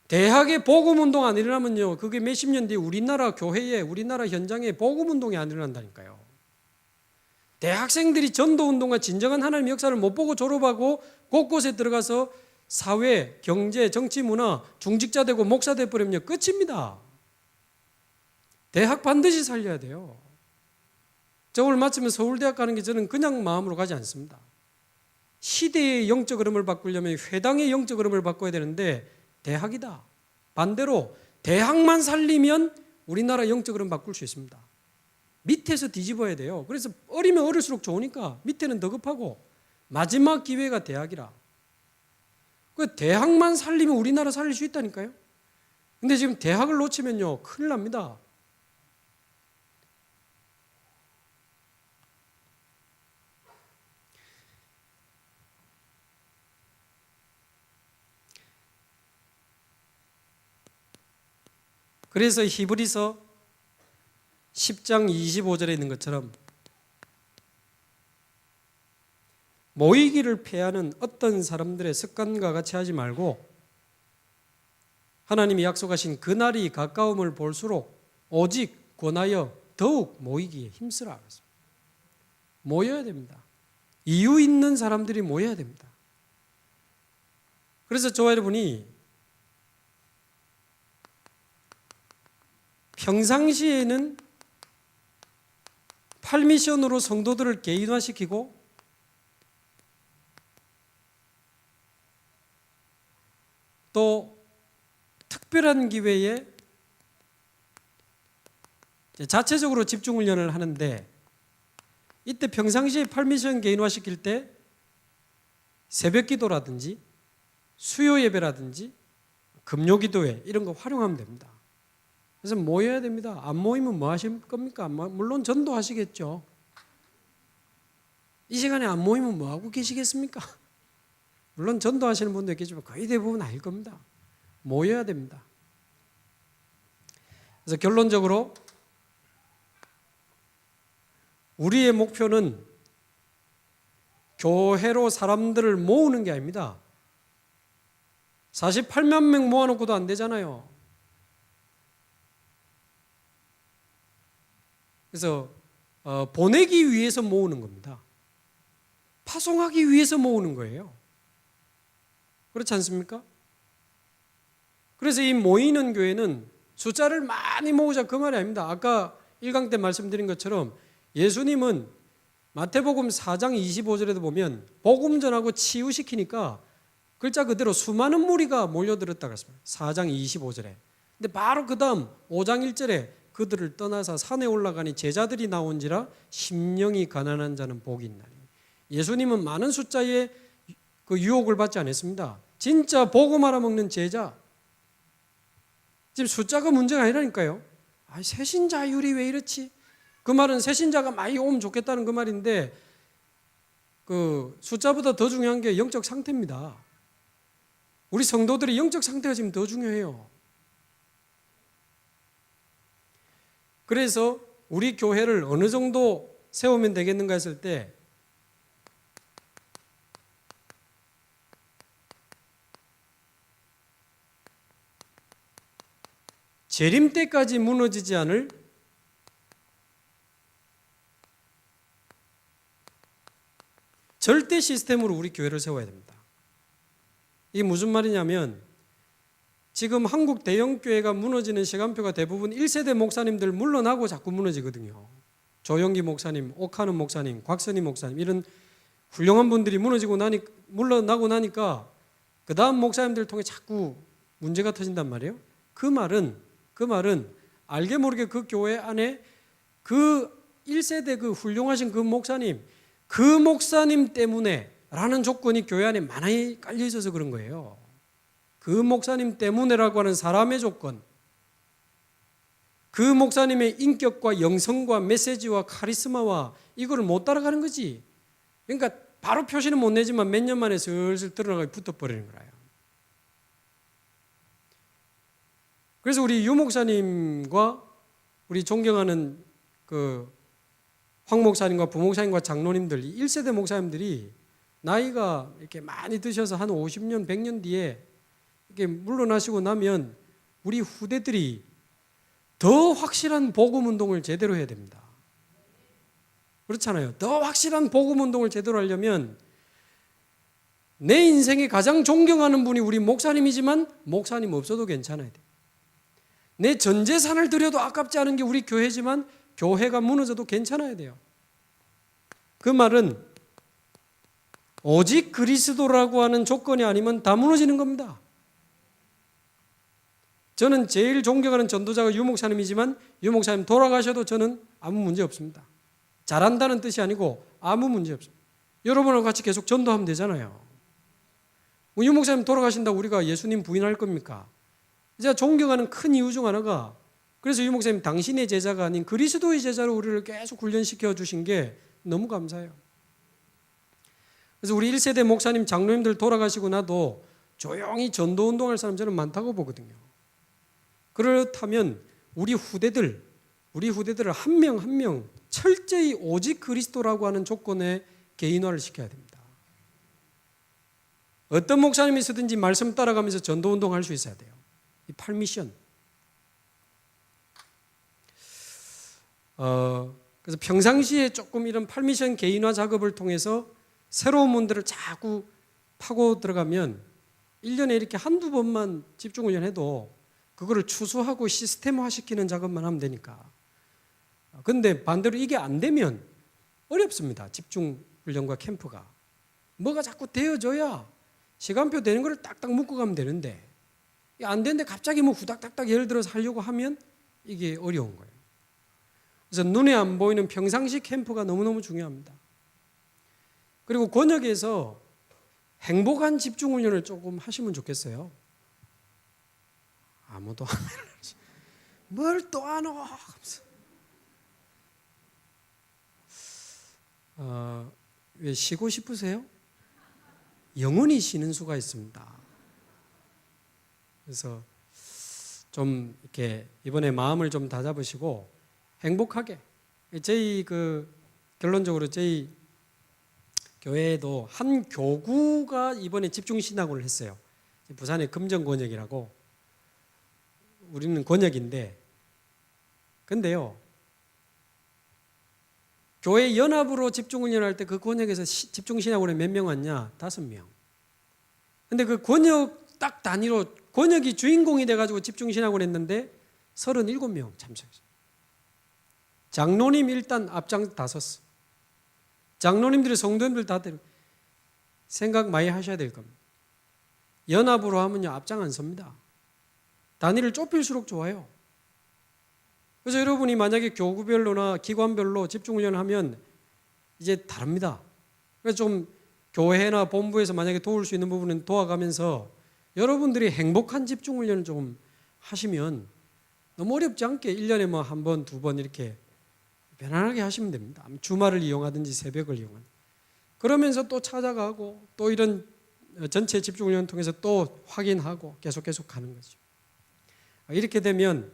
대학에 복음운동 안 일어나면요. 그게 몇십 년 뒤에 우리나라 교회에 우리나라 현장에 복음운동이 안 일어난다니까요. 대학생들이 전도운동과 진정한 하나님의 역사를 못 보고 졸업하고 곳곳에 들어가서 사회, 경제, 정치, 문화, 중직자 되고 목사 돼버리면 끝입니다. 대학 반드시 살려야 돼요. 저 오늘 마치면 서울대학 가는 게 저는 그냥 마음으로 가지 않습니다. 시대의 영적 흐름을 바꾸려면 회당의 영적 흐름을 바꿔야 되는데 대학이다. 반대로 대학만 살리면 우리나라 영적 흐름 바꿀 수 있습니다. 밑에서 뒤집어야 돼요. 그래서 어리면 어릴수록 좋으니까 밑에는 더 급하고 마지막 기회가 대학이라. 그 대학만 살리면 우리나라 살릴 수 있다니까요. 근데 지금 대학을 놓치면요 큰일 납니다. 그래서 히브리서 10장 25절에 있는 것처럼 모이기를 패하는 어떤 사람들의 습관과 같이 하지 말고 하나님이 약속하신 그날이 가까움을 볼수록 오직 권하여 더욱 모이기에 힘쓰라. 모여야 됩니다. 이유 있는 사람들이 모여야 됩니다. 그래서 저와 여러분이 평상시에는 팔미션으로 성도들을 개인화시키고 또 특별한 기회에 자체적으로 집중 훈련을 하는데 이때 평상시에 팔미션 개인화시킬 때 새벽 기도라든지 수요 예배라든지 금요 기도회 이런 거 활용하면 됩니다. 그래서 모여야 됩니다. 안 모이면 뭐 하실 겁니까? 물론 전도하시겠죠. 이 시간에 안 모이면 뭐 하고 계시겠습니까? 물론 전도하시는 분도 계시지만 거의 대부분 아닐 겁니다. 모여야 됩니다. 그래서 결론적으로 우리의 목표는 교회로 사람들을 모으는 게 아닙니다. 48만 명 모아놓고도 안 되잖아요. 그래서 보내기 위해서 모으는 겁니다. 파송하기 위해서 모으는 거예요. 그렇지 않습니까? 그래서 이 모이는 교회는 숫자를 많이 모으자 그 말이 아닙니다. 아까 1강 때 말씀드린 것처럼 예수님은 마태복음 4장 25절에도 보면 복음 전하고 치유시키니까 글자 그대로 수많은 무리가 몰려들었다고 했습니다. 4장 25절에. 근데 바로 그 다음 5장 1절에 그들을 떠나서 산에 올라가니 제자들이 나온지라 심령이 가난한 자는 복이 있나니. 예수님은 많은 숫자의 그 유혹을 받지 않았습니다. 진짜 복음 알아먹는 제자. 지금 숫자가 문제가 아니라니까요. 새신자율이 왜 이렇지? 그 말은 새신자가 많이 오면 좋겠다는 그 말인데 그 숫자보다 더 중요한 게 영적 상태입니다. 우리 성도들의 영적 상태가 지금 더 중요해요. 그래서 우리 교회를 어느 정도 세우면 되겠는가 했을 때 재림 때까지 무너지지 않을 절대 시스템으로 우리 교회를 세워야 됩니다. 이게 무슨 말이냐면 지금 한국 대형교회가 무너지는 시간표가 대부분 1세대 목사님들 물러나고 자꾸 무너지거든요. 조영기 목사님, 옥하는 목사님, 곽선희 목사님 이런 훌륭한 분들이 물러나고 나니까 그 다음 목사님들을 통해 자꾸 문제가 터진단 말이에요. 그 말은 알게 모르게 그 교회 안에 그 1세대 그 훌륭하신 그 목사님 때문에 라는 조건이 교회 안에 많이 깔려 있어서 그런 거예요. 그 목사님 때문에라고 하는 사람의 조건, 그 목사님의 인격과 영성과 메시지와 카리스마와 이거를 못 따라가는 거지. 그러니까 바로 표시는 못 내지만 몇 년 만에 슬슬 드러나게 붙어버리는 거예요. 그래서 우리 유 목사님과 우리 존경하는 그 황 목사님과 부 목사님과 장로님들, 1세대 목사님들이 나이가 이렇게 많이 드셔서 한 50년, 100년 뒤에 이렇게 물러나시고 나면 우리 후대들이 더 확실한 복음 운동을 제대로 해야 됩니다. 그렇잖아요. 더 확실한 복음 운동을 제대로 하려면 내 인생에 가장 존경하는 분이 우리 목사님이지만 목사님 없어도 괜찮아야 돼. 내 전 재산을 들여도 아깝지 않은 게 우리 교회지만 교회가 무너져도 괜찮아야 돼요. 그 말은 오직 그리스도라고 하는 조건이 아니면 다 무너지는 겁니다. 저는 제일 존경하는 전도자가 유 목사님이지만 유 목사님 돌아가셔도 저는 아무 문제 없습니다. 잘한다는 뜻이 아니고 아무 문제 없습니다. 여러분하고 같이 계속 전도하면 되잖아요. 유 목사님 돌아가신다고 우리가 예수님 부인할 겁니까? 제가 존경하는 큰 이유 중 하나가 그래서 유 목사님 당신의 제자가 아닌 그리스도의 제자로 우리를 계속 훈련시켜 주신 게 너무 감사해요. 그래서 우리 1세대 목사님 장로님들 돌아가시고 나도 조용히 전도운동할 사람 저는 많다고 보거든요. 그렇다면 우리 후대들 우리 후대들을 한 명 한 명 철저히 오직 그리스도라고 하는 조건에 개인화를 시켜야 됩니다. 어떤 목사님이 쓰든지 말씀 따라가면서 전도운동할 수 있어야 돼요. 이 8미션. 그래서 평상시에 조금 이런 8미션 개인화 작업을 통해서 새로운 문들을 자꾸 파고 들어가면 1년에 이렇게 한두 번만 집중훈련해도 그거를 추수하고 시스템화시키는 작업만 하면 되니까. 근데 반대로 이게 안 되면 어렵습니다. 집중훈련과 캠프가. 뭐가 자꾸 되어줘야 시간표 되는 걸 딱딱 묶고 가면 되는데 안 되는데 갑자기 뭐 후닥닥닥 예를 들어서 하려고 하면 이게 어려운 거예요. 그래서 눈에 안 보이는 평상시 캠프가 너무너무 중요합니다. 그리고 권역에서 행복한 집중훈련을 조금 하시면 좋겠어요. 아무도 안 해요. 뭘 또 안 와? 왜 쉬고 싶으세요? 영원히 쉬는 수가 있습니다. 그래서 좀 이렇게 이번에 마음을 좀 다잡으시고 행복하게. 저희 결론적으로 저희 교회에도 한 교구가 이번에 집중신학을 했어요. 부산의 금정권역이라고. 우리는 권역인데, 근데요, 교회 연합으로 집중훈련할 때 그 권역에서 집중신학원에 몇 명 왔냐? 5명. 근데 그 권역 딱 단위로 권역이 주인공이 돼가지고 집중신학원 했는데 37명 참석했어요. 장로님 일단 앞장 다 섰어. 장로님들이 성도님들 다 생각 많이 하셔야 될 겁니다. 연합으로 하면요 앞장 안 섭니다. 단위를 좁힐수록 좋아요. 그래서 여러분이 만약에 교구별로나 기관별로 집중훈련을 하면 이제 다릅니다. 그래서 좀 교회나 본부에서 만약에 도울 수 있는 부분은 도와가면서 여러분들이 행복한 집중훈련을 좀 하시면 너무 어렵지 않게 1년에 뭐 한 번, 두 번 이렇게 편안하게 하시면 됩니다. 주말을 이용하든지 새벽을 이용하든지. 그러면서 또 찾아가고 또 이런 전체 집중훈련을 통해서 또 확인하고 계속 가는 거죠. 이렇게 되면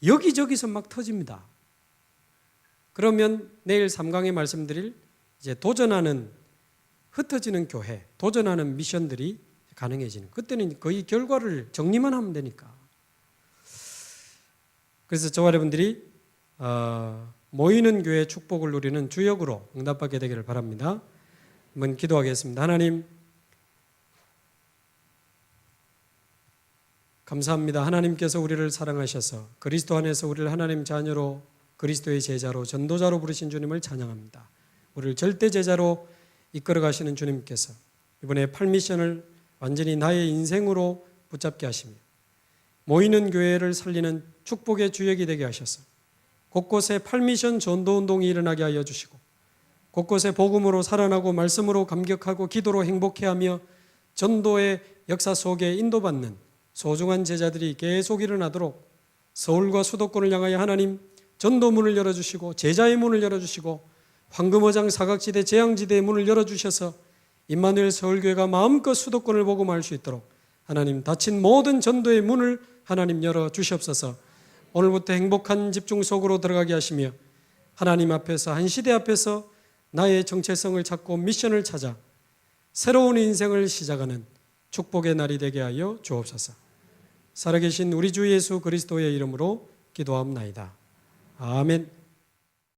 여기저기서 막 터집니다. 그러면 내일 3강에 말씀드릴 이제 도전하는 흩어지는 교회, 도전하는 미션들이 가능해지는. 그때는 거의 결과를 정리만 하면 되니까. 그래서 저와 여러분들이 모이는 교회 축복을 누리는 주역으로 응답받게 되기를 바랍니다. 한번 기도하겠습니다. 하나님, 감사합니다. 하나님께서 우리를 사랑하셔서 그리스도 안에서 우리를 하나님 자녀로 그리스도의 제자로 전도자로 부르신 주님을 찬양합니다. 우리를 절대 제자로 이끌어 가시는 주님께서 이번에 8미션을 완전히 나의 인생으로 붙잡게 하시며 모이는 교회를 살리는 축복의 주역이 되게 하셔서 곳곳에 8미션 전도운동이 일어나게 하여 주시고 곳곳에 복음으로 살아나고 말씀으로 감격하고 기도로 행복해하며 전도의 역사 속에 인도받는 소중한 제자들이 계속 일어나도록 서울과 수도권을 향하여 하나님 전도문을 열어주시고 제자의 문을 열어주시고 황금어장 사각지대 재앙지대의 문을 열어주셔서 임마누엘 서울교회가 마음껏 수도권을 복음할 수 있도록 하나님 닫힌 모든 전도의 문을 하나님 열어주시옵소서. 오늘부터 행복한 집중 속으로 들어가게 하시며 하나님 앞에서 한 시대 앞에서 나의 정체성을 찾고 미션을 찾아 새로운 인생을 시작하는 축복의 날이 되게 하여 주옵소서. 살아계신 우리 주 예수 그리스도의 이름으로 기도합나이다. 아멘.